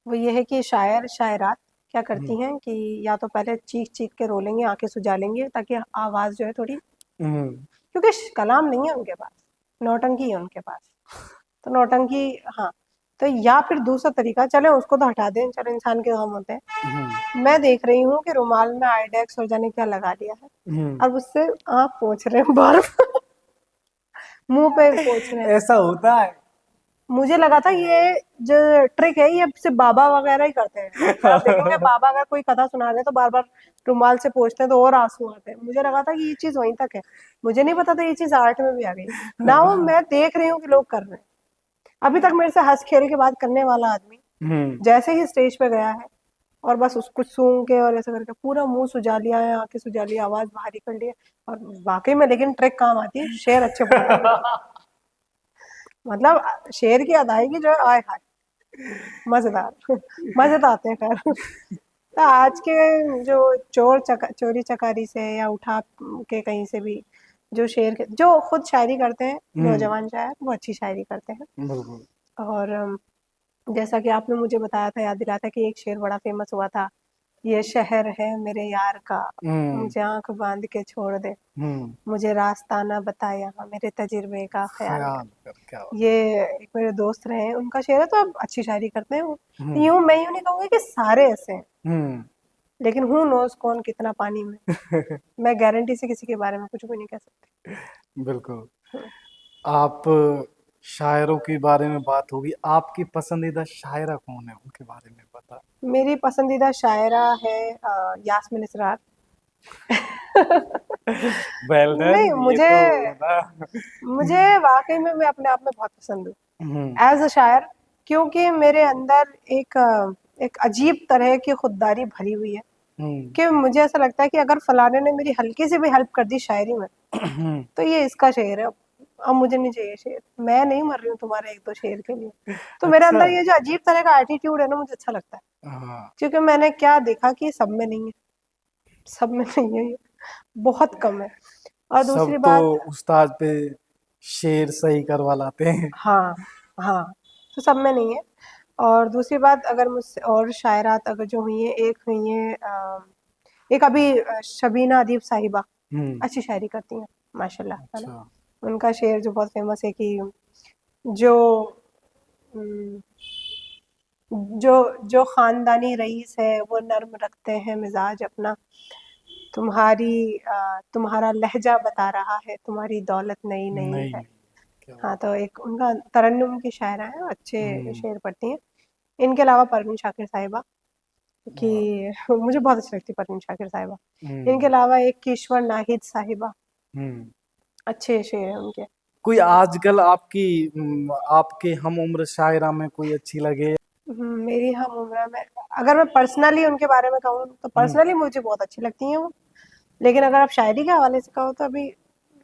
S2: वो ये है कि शायर शायरात क्या करती हैं कि या तो पहले चीख चीख के रो लेंगे, आंखें सुजा लेंगे ताकि आवाज जो है थोड़ी,
S1: हम्म।
S2: क्योंकि कलाम नहीं है उनके पास, नौटंकी है उनके पास। तो नौटंकी, हाँ। तो या फिर दूसरा तरीका, चले उसको तो हटा दें, चलो इंसान के काम होते हैं। मैं देख रही हूँ कि रुमाल में आईडेक्स और जाने क्या लगा लिया है,
S1: हम्म।
S2: और उससे आँख पोंछ रहे हैं बार मुंह पे पोंछ रहे हैं।
S1: ऐसा होता है।
S2: मुझे लगा था ये जो ट्रिक है ये सिर्फ बाबा वगैरह ही करते हैं, मतलब आप देखोगे बाबा अगर कोई कथा सुना रहे हैं तो बार बार रुमाल से पोंछते हैं तो और आंसू आते हैं। मुझे लगा था कि ये चीज वहीं तक है, मुझे नहीं पता था ये चीज आर्ट में भी आ गई। ना वो मैं देख रही हूँ कि लोग कर रहे हैं। अभी तक मेरे से हंस खेल के बात करने वाला आदमी
S1: हम्म।
S2: जैसे ही स्टेज पे गया है और बस उसको सूंघ के और ऐसे करके पूरा मुंह सुजा लिया है, आंखें सुजा लिया, आवाज भारी कर ली है। और वाकई में लेकिन ट्रिक काम आती है, शेर अच्छे बोलता है मतलब शेर की अदायगी जो है, आय हाय मजेदार मजे तो आते हैं खैर। तो आज के जो चोरी चकारी से या उठा के कहीं से भी जो जो खुद शायरी करते हैं,
S1: हम्म।
S2: नौजवान शायर वो अच्छी शायरी करते हैं।
S1: बिल्कुल।
S2: और जैसा कि आपने मुझे बताया था, याद दिलाया था कि एक शेर बड़ा फेमस हुआ था, ये शहर है मेरे यार का,
S1: हम्म।
S2: मुझे आंख बांध के छोड़ दे,
S1: हम्म।
S2: मुझे रास्ता ना बता यहाँ मेरे तजुर्बे का ख्याल कर।
S1: ख्याल कर, क्या बात।
S2: ये एक मेरे दोस्त रहे, उनका शेर है, तो अब अच्छी शायरी करते हैं वो।
S1: हम्म।
S2: यूं मैं यूं नहीं कहूंगी कि सारे ऐसे हैं,
S1: हम्म।
S2: लेकिन हु नोज कौन कितना पानी में, मैं गारंटी से किसी के बारे में कुछ भी नहीं कह सकती।
S1: बिल्कुल।
S2: हम्म।
S1: आप शायरों के बारे में बात होगी, आपकी पसंदीदा शायरा कौन है, उनके बारे में बता।
S2: मेरी पसंदीदा शायरा है यास्मीन इसरार।
S1: वेल डन,
S2: नहीं
S1: ये
S2: मुझे
S1: तो ना।
S2: मुझे वाकई में मैं अपने आप में बहुत पसंद हूँ
S1: हम्म।
S2: एज अ शायर, क्योंकि मेरे अंदर एक अजीब तरह की खुददारी भरी हुई है
S1: हम्म।
S2: कि मुझे ऐसा लगता है कि अगर फलाने ने मेरी हल्की सी भी हेल्प कर दी शायरी में,
S1: हम्म।
S2: तो ये इसका शेर है, अब मुझे नहीं चाहिए शेर, मैं नहीं मर रही हूँ तुम्हारे एक दो शेर के लिए। तो मेरे
S1: अच्छा।
S2: अंदर ये जो अजीब तरह का एटीट्यूड है ना, मुझे अच्छा लगता है,
S1: हाँ।
S2: क्योंकि मैंने क्या देखा कि सब में नहीं है, सब में नहीं है ये, बहुत कम है। और
S1: सब
S2: दूसरी
S1: तो
S2: बात,
S1: उस्ताद पे शेर सही करवा लाते हैं।
S2: हाँ, हाँ, तो सब में नहीं है। और दूसरी बात, अगर मुझसे और शायरात अगर जो हुई हैं, एक हुई हैं एक अभी शबीना अदीब साहिबा,
S1: हम्म।
S2: अच्छी शायरी करती हैं माशाल्लाह, है ना?
S1: अच्छा।
S2: उनका शेर जो बहुत फेमस है कि जो उम, जो जो खानदानी रईस है वो नर्म रखते हैं मिजाज अपना, तुम्हारा लहजा बता रहा है तुम्हारी दौलत नई नहीं
S1: नहीं
S2: है।
S1: नहीं, क्या
S2: हाँ,
S1: बात।
S2: तो एक उनका तरन्नुम की शायरा है, अच्छे
S1: हम्म।
S2: शेर पढ़ती हैं। इनके अलावा परवीन शाकिर साहिबा की
S1: हाँ।
S2: मुझे बहुत अच्छी लगती है परवीन शाकिर साहिबा। इनके
S1: हम्म।
S2: अलावा एक किश्वर नाहिद साहिबा,
S1: हम्म।
S2: अच्छे शेर हैं उनके।
S1: कोई आजकल आपकी आपके हम उम्र शायरा में कोई अच्छी लगे?
S2: मेरी हम उम्र में, अगर मैं पर्सनली उनके बारे में कहूँ तो
S1: हम्म।
S2: पर्सनली मुझे बहुत अच्छी लगती हैं वो। लेकिन अगर आप शायरी के हवाले से कहो तो अभी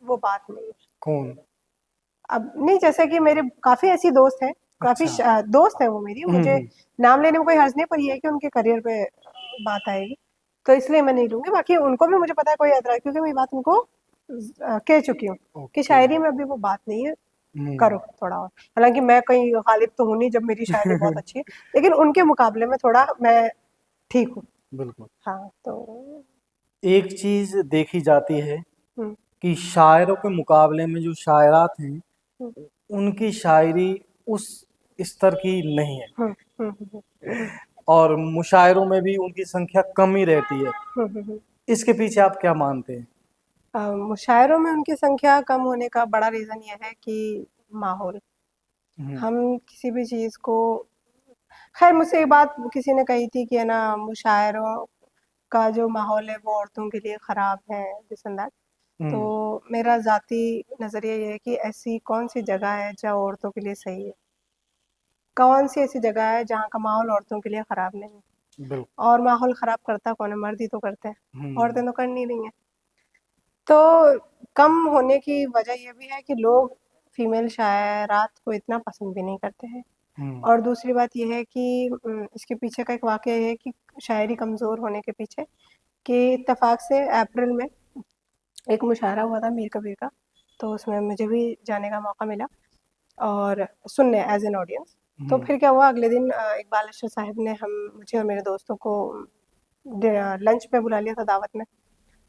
S2: वो बात नहीं है।
S1: कौन?
S2: अब नहीं, जैसे कि मेरे काफ़ी ऐसी दोस्त हैं, काफ़ी
S1: अच्छा।
S2: दोस्त हैं वो मेरी, मुझे
S1: हम्म।
S2: नाम लेने में कोई हर्ज नहीं, पर ये है कि उनके करियर पे बात आएगी, तो इसलिए मैं नहीं लूँगी। बाकी उनको भी मुझे पता है कोई एतराज़, क्योंकि मैं ये बात उनको कह चुकी हूँ कि
S1: ओके।
S2: शायरी में अभी वो बात नहीं है,
S1: हम्म।
S2: करो थोड़ा और। हालाँकि मैं कहीं गालिब तो हूँ नहीं, जब मेरी शायरी बहुत अच्छी है, लेकिन उनके मुकाबले में थोड़ा मैं ठीक हूँ।
S1: बिल्कुल।
S2: हाँ, तो
S1: एक चीज देखी जाती है
S2: हुँ,
S1: कि शायरों के मुकाबले में जो शायरात हैं,
S2: हुँ,
S1: उनकी शायरी उस स्तर की नहीं है,
S2: हुँ, हुँ, हुँ, हुँ,
S1: और मुशायरों में भी उनकी संख्या कम ही रहती है।
S2: हुँ, हुँ, हुँ।
S1: इसके पीछे आप क्या मानते हैं?
S2: मुशायरों में उनकी संख्या कम होने का बड़ा रीज़न ये है कि माहौल।
S1: हम्म।
S2: हम किसी भी चीज़ को, ख़ैर मुझसे एक बात किसी ने कही थी कि है ना, मुशायरों का जो माहौल है वो औरतों के लिए ख़राब है, दिस एंड दैट। तो
S1: हम्म।
S2: मेरा ज़ाती नज़रिया ये है कि ऐसी कौन-सी जगह है जहाँ औरतों के लिए सही है? कौन-सी ऐसी जगह है जहाँ का माहौल औरतों के लिए ख़राब नहीं है?
S1: बिल्कुल।
S2: और माहौल ख़राब करता कौन है? मर्द ही तो करते हैं,
S1: हम्म।
S2: औरतें तो कर नहीं रही हैं। तो कम होने की वजह ये भी है कि लोग फीमेल शायरात को इतना पसंद भी नहीं करते हैं।
S1: हम्म।
S2: और दूसरी बात ये है कि इसके पीछे का एक वाक़या ये है कि शायरी कमज़ोर होने के पीछे, कि इत्तेफ़ाक से अप्रैल में एक मुशायरा हुआ था मीर कबीर का, तो उसमें मुझे भी जाने का मौका मिला और सुनने एज़ एन ऑडियंस। तो
S1: हम्म।
S2: फिर क्या हुआ, अगले दिन इकबाल अशर साहब ने मुझे और मेरे दोस्तों को लंच पे बुला लिया था, दावत में।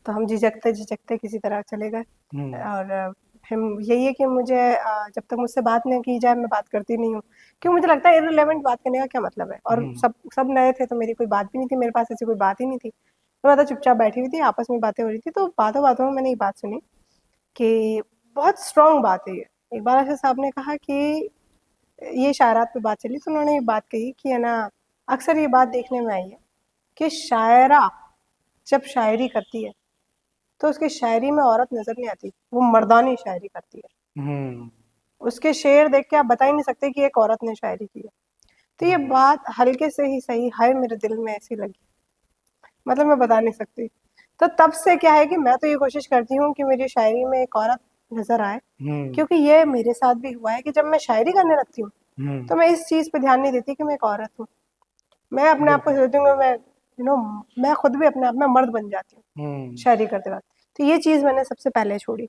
S2: तो हम झिझकते-झिझकते किसी तरह चले गए।
S1: हम्म।
S2: और फिर यही है कि मुझे जब तक मुझसे बात नहीं की जाए मैं बात करती नहीं हूँ। क्यों, मुझे लगता है इर्रेलेवेंट बात करने का क्या मतलब है? और
S1: हम्म।
S2: सब सब नए थे, तो मेरी कोई बात भी नहीं थी, मेरे पास ऐसी कोई बात ही नहीं थी। तो मैं तो चुपचाप बैठी हुई थी, आपस में बातें हो रही थी, तो बातों-बातों में मैंने ये बात सुनी कि बहुत स्ट्रॉन्ग बात है ये। इकबाल असद साहब ने कहा कि ये शायरात पे बात चली, तो उन्होंने ये बात कही कि है ना, अक्सर ये बात देखने में आई है कि शायरा जब शायरी करती है तो उसकी शायरी में औरत नज़र नहीं आती, वो मर्दानी शायरी करती है।
S1: हम्म।
S2: उसके शेर देख के आप बता ही नहीं सकते कि एक औरत ने शायरी की है। तो ये
S1: हम्म।
S2: बात हल्के से ही सही हाय मेरे दिल में ऐसी लगी, मतलब मैं बता नहीं सकती। तो तब से क्या है कि मैं तो ये कोशिश करती हूँ कि मेरी शायरी में एक औरत नज़र आए,
S1: हम्म।
S2: क्योंकि ये मेरे साथ भी हुआ है कि जब मैं शायरी करने लगती हूँ,
S1: हम्म।
S2: तो मैं इस चीज़ पे ध्यान नहीं देती कि मैं एक औरत हूँ। मैं अपने आप को
S1: बिल्कुल।
S2: सोचती हूँ, मैं मैं खुद भी अपने आप में मर्द बन जाती हूँ,
S1: हम्म।
S2: शायरी करते वक़्त। तो ये चीज़ मैंने सबसे पहले छोड़ी।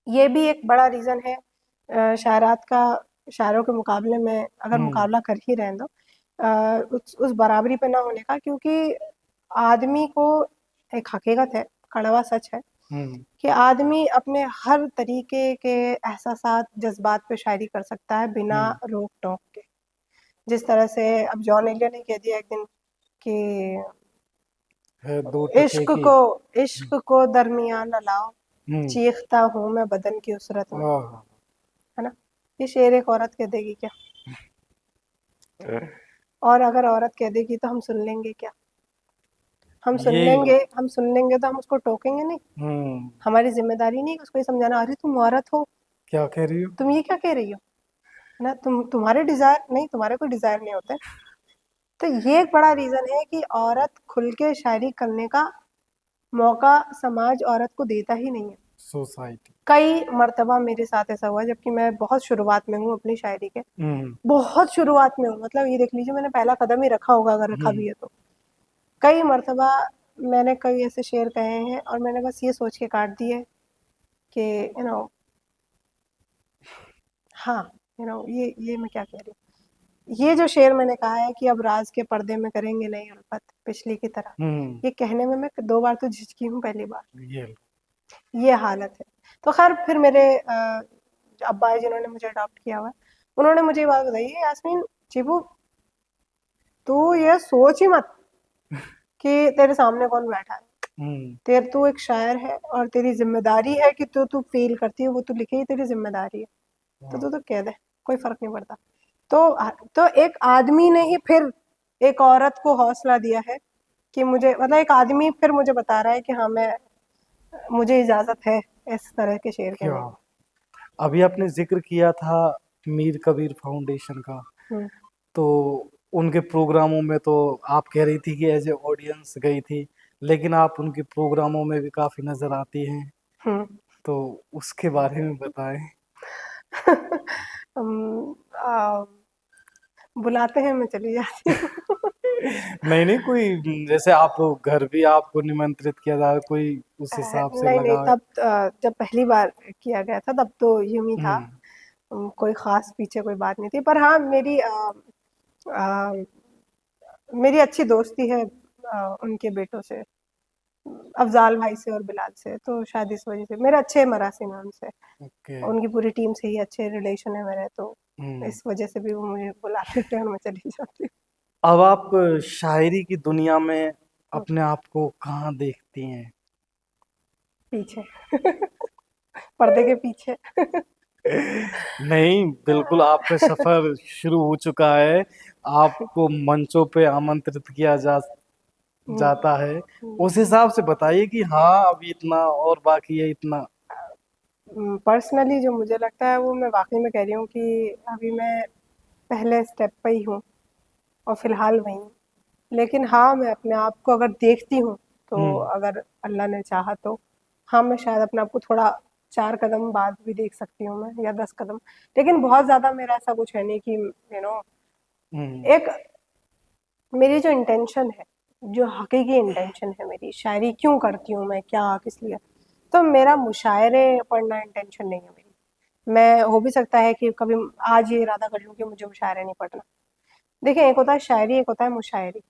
S2: ये भी एक बड़ा रीज़न है शायरात का, शायरों के मुकाबले में अगर
S1: हम्म।
S2: मुकाबला कर ही रहे हैं तो उस बराबरी पे ना होने का, क्योंकि आदमी को, एक हकीकत है, कड़वा सच है
S1: हम्म।
S2: कि आदमी अपने हर तरीके के एहसासात, जज़्बात पे शायरी कर सकता है बिना
S1: हम्म।
S2: रोक-टोक के। जिस तरह से अब जॉन एलिया ने कह दिया एक दिन कि
S1: है दो टके
S2: इश्क
S1: की।
S2: को इश्क को दरमियाँ न लाओ,
S1: हम्म।
S2: चीखता हूँ मैं बदन की उसरत में,
S1: आह।
S2: है ना? ये शेर एक औरत कह देगी क्या? और अगर औरत कह देगी तो हम सुन लेंगे क्या?
S1: ये।
S2: हम सुन लेंगे तो हम उसको टोकेंगे नहीं।
S1: हम्म।
S2: हमारी ज़िम्मेदारी नहीं है कि उसको ये समझाना, अरे तुम औरत हो,
S1: क्या कह रही हो?
S2: तुम ये क्या कह रही हो? है ना? तुम्हारे डिज़ायर नहीं, तुम्हारे कोई डिज़ायर नहीं होते। तो ये एक बड़ा रीज़न है कि औरत खुल के शायरी करने का मौका समाज औरत को देता ही नहीं है।
S1: सोसाइटी।
S2: कई मर्तबा मेरे साथ ऐसा हुआ, जबकि मैं बहुत शुरुआत में हूँ अपनी शायरी के,
S1: हम्म।
S2: बहुत शुरुआत में हूँ, मतलब ये देख लीजिए मैंने पहला कदम ही रखा होगा, अगर रखा
S1: हम्म।
S2: भी है तो। कई मर्तबा मैंने कई ऐसे शेर कहे हैं और मैंने बस ये सोच के काट दिए कि हाँ, ये मैं क्या कह रही हूँ, ये जो शेर मैंने कहा है कि अब राज के पर्दे में करेंगे नहीं उल्फत पिछली की तरह, ये कहने में मैं 2 बार तो झिझकी हूँ, पहली बार
S1: ये
S2: ये हालत है। तो खैर फिर मेरे अब्बा है जिन्होंने मुझे अडॉप्ट किया हुआ है, उन्होंने मुझे ये बात बताई है, यास्मीन चिबू तू ये सोच ही मत कि तेरे सामने कौन बैठा है, तू एक शायर है और तेरी जिम्मेदारी है कि तू फील करती है वो तू लिखे, ही तेरी जिम्मेदारी है, तो तू तो कह दे, कोई फर्क नहीं पड़ता। तो एक आदमी ने ही फिर एक औरत को हौसला दिया है कि मुझे, मतलब एक आदमी फिर मुझे बता रहा है कि हाँ मुझे इजाजत है इस तरह के शेर
S1: क्या
S2: कहने की।
S1: अभी आपने जिक्र किया था मीर कबीर फाउंडेशन का,
S2: हम्म,
S1: तो उनके प्रोग्रामों में तो आप कह रही थी कि एज ए ऑडियंस गई थी, लेकिन आप उनके प्रोग्रामों में भी काफी नजर आती हैं,
S2: हम्म।
S1: तो उसके बारे में बताएं।
S2: आ, बुलाते हैं मैं चली जाती हूँ।
S1: नहीं नहीं, कोई जैसे आप घर भी आपको निमंत्रित किया जाए, कोई उस हिसाब से
S2: नहीं नहीं,
S1: लगा।
S2: तब जब पहली बार किया गया था तब तो यूं ही था,
S1: हम्म
S2: कोई खास पीछे कोई बात नहीं थी, पर हाँ आ, मेरी अच्छी दोस्ती है उनके बेटों से, अफजाल भाई से और बिलाल से, तो शायद इस वजह से मेरे अच्छे मरासी हैं उनसे,
S1: ओके।
S2: उनकी पूरी टीम से ही अच्छे रिलेशन है मेरे, तो
S1: हम्म
S2: इस वजह से भी वो मुझे बुलाते थे और मैं चली जाती
S1: अब आप शायरी की दुनिया में
S2: हूँ।
S1: अपने आप को कहाँ देखती हैं?
S2: पीछे पर्दे के पीछे।
S1: नहीं, बिल्कुल आपका सफर शुरू हो चुका है, आपको मंचों पे आमंत्रित किया जाता है, उस हिसाब से बताइए कि हाँ अभी इतना और बाकी है इतना।
S2: पर्सनली जो मुझे लगता है वो मैं वाकई में कह रही हूँ कि अभी मैं पहले स्टेप पे ही हूँ और फिलहाल वहीं हूँ। लेकिन हाँ, मैं अपने आप को अगर देखती हूँ तो
S1: हम्म
S2: अगर अल्लाह ने चाहा तो हाँ, मैं शायद अपने आप को थोड़ा 4 कदम बाद भी देख सकती हूँ मैं, या 10 कदम। लेकिन बहुत ज़्यादा मेरा ऐसा कुछ है नहीं कि
S1: हम्म
S2: एक मेरी जो इंटेंशन है, जो हकीकी इंटेंशन है मेरी, शायरी क्यों करती हूँ मैं, क्या किस लिए, तो मेरा मुशायरे पढ़ना इंटेंशन नहीं है मेरी। मैं हो भी सकता है कि कभी आज ये इरादा कर लूँ कि मुझे मुशायरे नहीं पढ़ना। देखिए, एक होता है शायरी, एक होता है मुशायरी।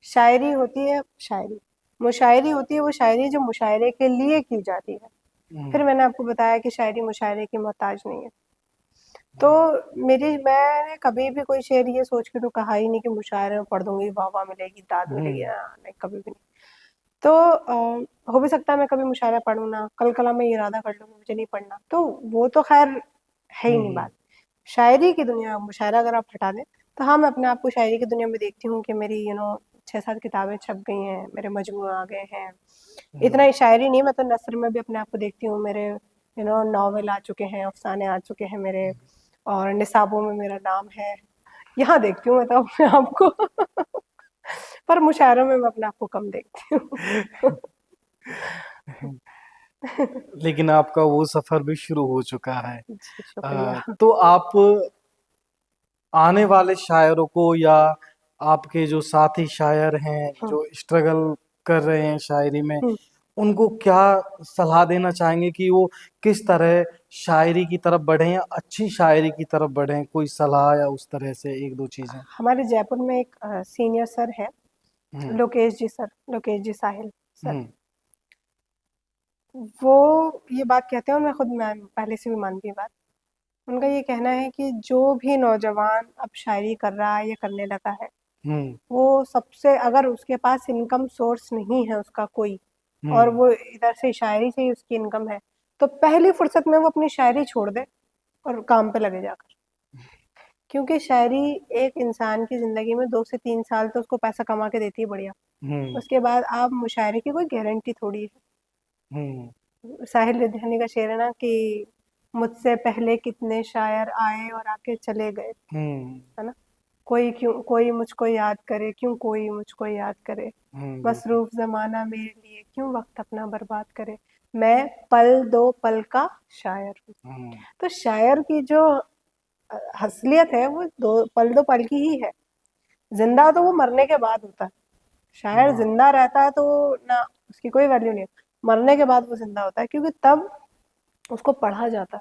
S2: शायरी होती है शायरी, मुशायरी होती है वो शायरी जो मुशायरे के लिए की जाती है। फिर
S1: हम्म
S2: मैंने आपको बताया कि शायरी मुशायरे की मोहताज नहीं है। तो मैंने कभी भी कोई शेर ये सोच के तो कहा ही नहीं कि मुशायरे में पढ़ दूंगी, वाह वाह मिलेगी, दाद मिलेगी,
S1: हम्म
S2: नहीं, कभी भी नहीं। तो हो भी सकता है मैं कभी मुशायरा पढूँ ना, कल-कला मैं इरादा कर लूँ कि मुझे नहीं पढ़ना, तो वो तो ख़ैर है ही नहीं
S1: हम्म
S2: बात। शायरी की दुनिया, मुशायरा अगर आप हटा दें, तो हाँ, मैं अपने आप को शायरी की दुनिया में देखती हूँ कि मेरी 6-7 किताबें छप गई हैं, मेरे मजमूए आ गए हैं। इतना
S1: हम्म
S2: ही शायरी नहीं, मैं तो नस्र में भी अपने आप को देखती हूँ, मेरे नॉवल आ चुके हैं, अफ़साने आ चुके हैं मेरे, और निसाबों में मेरा नाम है। यहाँ देखती हूँ मैं तो अपने आप को। पर मुशायरों में मैं अपने आप को कम देखती हूँ।
S1: लेकिन आपका वो सफर भी शुरू हो चुका है।
S2: जी, शुक्रिया।
S1: तो आप आने वाले शायरों को, या आपके जो साथी शायर हैं
S2: हुँ,
S1: जो स्ट्रगल कर रहे हैं शायरी में,
S2: हुँ।
S1: उनको क्या सलाह देना चाहेंगे कि वो किस तरह शायरी की तरफ बढ़ें या अच्छी शायरी की तरफ बढ़ें? कोई सलाह या उस तरह से एक दो चीजें।
S2: हमारे जयपुर में एक सीनियर सर है,
S1: हम्म
S2: लोकेश जी साहिल सर।
S1: हम्म
S2: वो ये बात कहते हैं और मैं पहले से भी मानती हूँ बात। उनका ये कहना है कि जो भी नौजवान अब शायरी कर रहा है या करने लगा है,
S1: हम्म
S2: वो सबसे, अगर उसके पास इनकम सोर्स नहीं है उसका कोई, और
S1: हम्म
S2: वो इधर से शायरी से ही उसकी इनकम है, तो पहली फुर्सत में वो अपनी शायरी छोड़ दे और काम पे लगे जाकर। क्योंकि शायरी एक इंसान की ज़िंदगी में 2 से 3 साल तो उसको पैसा कमा के देती है बढ़िया।
S1: हम्म
S2: उसके बाद आप मुशायरे की कोई गारंटी थोड़ी है।
S1: हम्म
S2: साहिर लुधियानी का शेर है ना कि मुझसे पहले कितने शायर आए और आके चले गए,
S1: हम्म
S2: है ना? कोई मुझको याद करे, क्यों कोई मुझको याद करे,
S1: बिल्कुल।
S2: मसरूफ़ ज़माना मेरे लिए क्यों वक़्त अपना बर्बाद करे, मैं पल दो पल का शायर हूँ।
S1: हम्म
S2: तो शायर की जो असलियत है वो दो पल की ही है। ज़िंदा तो वो मरने के बाद होता है। शायर
S1: वाह।
S2: ज़िंदा रहता है तो ना, उसकी कोई वैल्यू नहीं है। मरने के बाद वो ज़िंदा होता है, क्योंकि तब उसको पढ़ा जाता,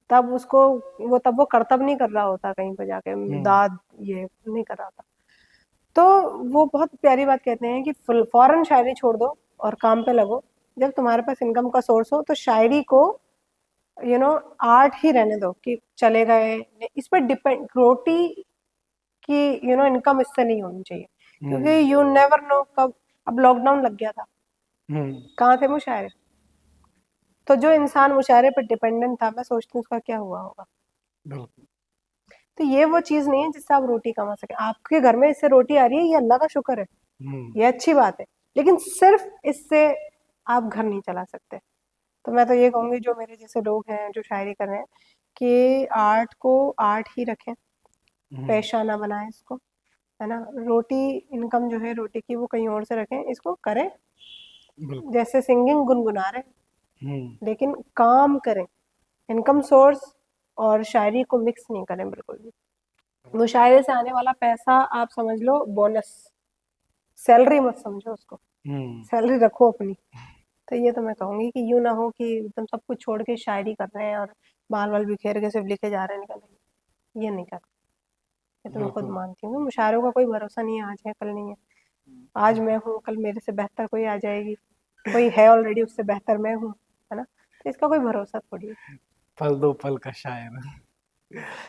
S2: तब उसको तब वो कर्तव्य नहीं कर रहा होता कहीं पे जाके दाद ये नहीं कर रहा था। तो वो बहुत प्यारी बात कहते हैं कि फौरन शायरी छोड़ दो और काम पे लगो। जब तुम्हारे पास इनकम का सोर्स हो तो शायरी को आर्ट ही रहने दो कि चले गए, इस पर डिपेंड रोटी की इनकम इससे नहीं होनी चाहिए, क्योंकि यू नेवर नो कब। अब लॉकडाउन लग गया था, कहाँ थे मुशायरे? तो जो इंसान मुशायरे पर डिपेंडेंट था, मैं सोचती हूँ उसका क्या हुआ होगा।
S1: बिल्कुल।
S2: तो ये वो चीज नहीं है जिससे आप रोटी कमा सके। आपके घर में इससे रोटी आ रही है, ये अल्लाह का शुक्र है, ये अच्छी बात है, लेकिन सिर्फ इससे आप घर नहीं चला सकते। तो मैं तो ये कहूंगी जो मेरे जैसे लोग हैं जो शायरी कर रहे हैं कि आर्ट को आर्ट ही रखें, पेशा ना बनाएं इसको, है ना। रोटी इनकम जो है रोटी की वो कहीं और से रखें, इसको करें जैसे सिंगिंग गुनगुना रहे हैं, लेकिन काम करें। इनकम सोर्स और शायरी को मिक्स नहीं करें बिल्कुल भी। मुशायरे से आने वाला पैसा आप समझ लो बोनस, सैलरी मत समझो उसको, सैलरी रखो अपनी। तो ये तो मैं कहूंगी कि यूं ना हो कि एकदम सब कुछ छोड़ के शायरी कर रहे हैं और बाल बाल बिखेर के सिर्फ लिखे जा रहे हैं, निकल, ये नहीं कर। ये तो मैं खुद मानती हूँ, मुशायरों का कोई भरोसा नहीं है, आज है कल नहीं है। आज मैं हूँ, कल मेरे से बेहतर कोई आ जाएगी, कोई है ऑलरेडी उससे बेहतर मैं हूँ, है ना। तो इसका कोई भरोसा थोड़ी है।
S1: पल दो पल का शायर।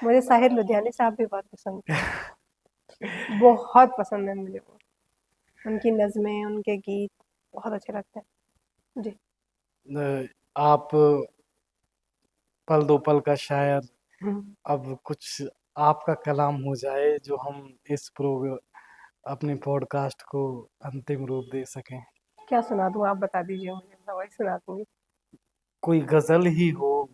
S2: मुझे साहिर लुधियानी साहब भी बहुत पसंद है, बहुत पसंद है मुझे वो, उनकी नज़में, उनके गीत बहुत अच्छे लगते हैं जी।
S1: आप पल दो पल का शायर, अब कुछ आपका कलाम हो जाए जो हम इस अपने पॉडकास्ट को अंतिम रूप दे सकें।
S2: क्या सुना दूँ, आप बता दीजिए मुझे, मैं वही सुना दूंगी।
S1: कोई गजल ही हो।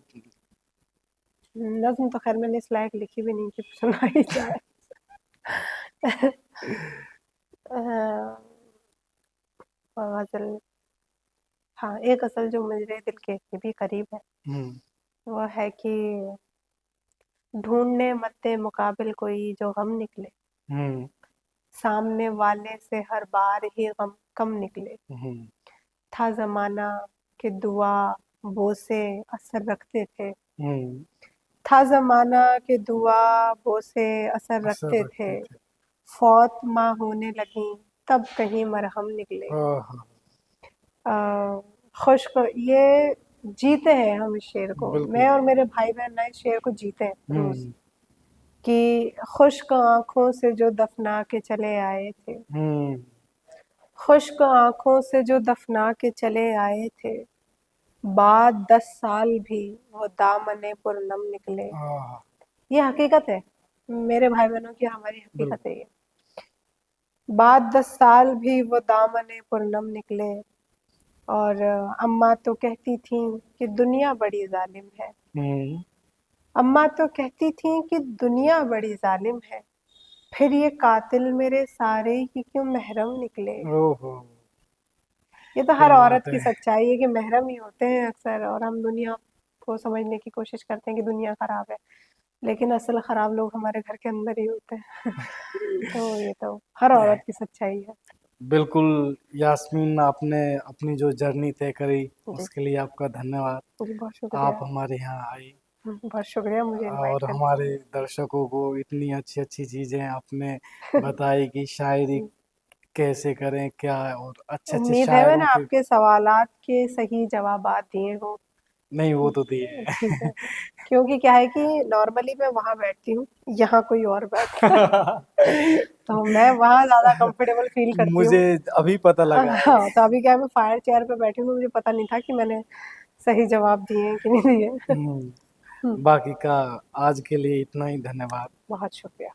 S2: नज्म तो खैर मैंने इस लायक लिखी भी नहीं कि सुनाई जाए। गजल, हाँ, एक गजल जो मेरे दिल के भी करीब है वो है कि ढूंढने मत्ते मुकाबिल कोई जो गम निकले, सामने वाले से हर बार ही गम कम निकले, था जमाना कि दुआ बोसे असर रखते थे, था जमाना कि दुआ बोसे असर रखते थे, फौत माँ होने लगी तब कहीं मरहम निकले। खुश्क, ये जीते हैं हम इस शेर को, मैं और मेरे भाई बहन ना इस शेर को जीते हैं रोज, कि खुश्क आंखों से जो दफना के चले आए थे, खुश्क आंखों से जो दफना के चले आए थे, बाद 10 साल भी वो दामने पुरनम निकले। ये हकीकत है, मेरे भाई बहनों की हमारी हकीकत है ये। बाद 10 साल भी वो दामने पुरनम निकले, और अम्मा तो कहती थी कि दुनिया बड़ी जालिम है, अम्मा तो कहती थी कि दुनिया बड़ी जालिम है, फिर ये कातिल मेरे सारे ही क्यों महरम निकले। ये तो हर औरत की सच्चाई है कि महरम ही होते हैं अक्सर, और हम दुनिया को समझने की कोशिश करते हैं कि दुनिया खराब है, लेकिन असल खराब लोग हमारे घर के अंदर ही होते हैं। तो ये तो हर औरत की सच्चाई है।
S1: बिल्कुल यास्मीन, आपने अपनी जो जर्नी तय करी उसके लिए आपका धन्यवाद।
S2: जी, बहुत शुक्रिया।
S1: आप हमारे यहाँ आई
S2: बहुत शुक्रिया मुझे इनवाइट
S1: और
S2: करने
S1: हमारे दर्शकों को इतनी अच्छी अच्छी चीजें आपने बताई कि शायरी कैसे करें क्या, और अच्छे अच्छे
S2: उम्मीद है मैंने
S1: शायरों के।
S2: आपके सवालात के सही जवाबात दिए हों।
S1: नहीं, वो तो दिए।
S2: ठीक है, क्योंकि क्या है कि नॉर्मली मैं वहाँ बैठती हूँ, यहाँ कोई और बैठता है, तो मैं वहाँ ज़्यादा कंफर्टेबल फील करती हूँ।
S1: मुझे अभी पता लगा है।
S2: हाँ, तो अभी क्या है मैं फायर चेयर पे बैठी हूँ, मुझे पता नहीं था कि मैंने सही जवाब दिए हैं कि नहीं दिए।
S1: बाकी का आज के लिए इतना ही, धन्यवाद।
S2: बहुत शुक्रिया।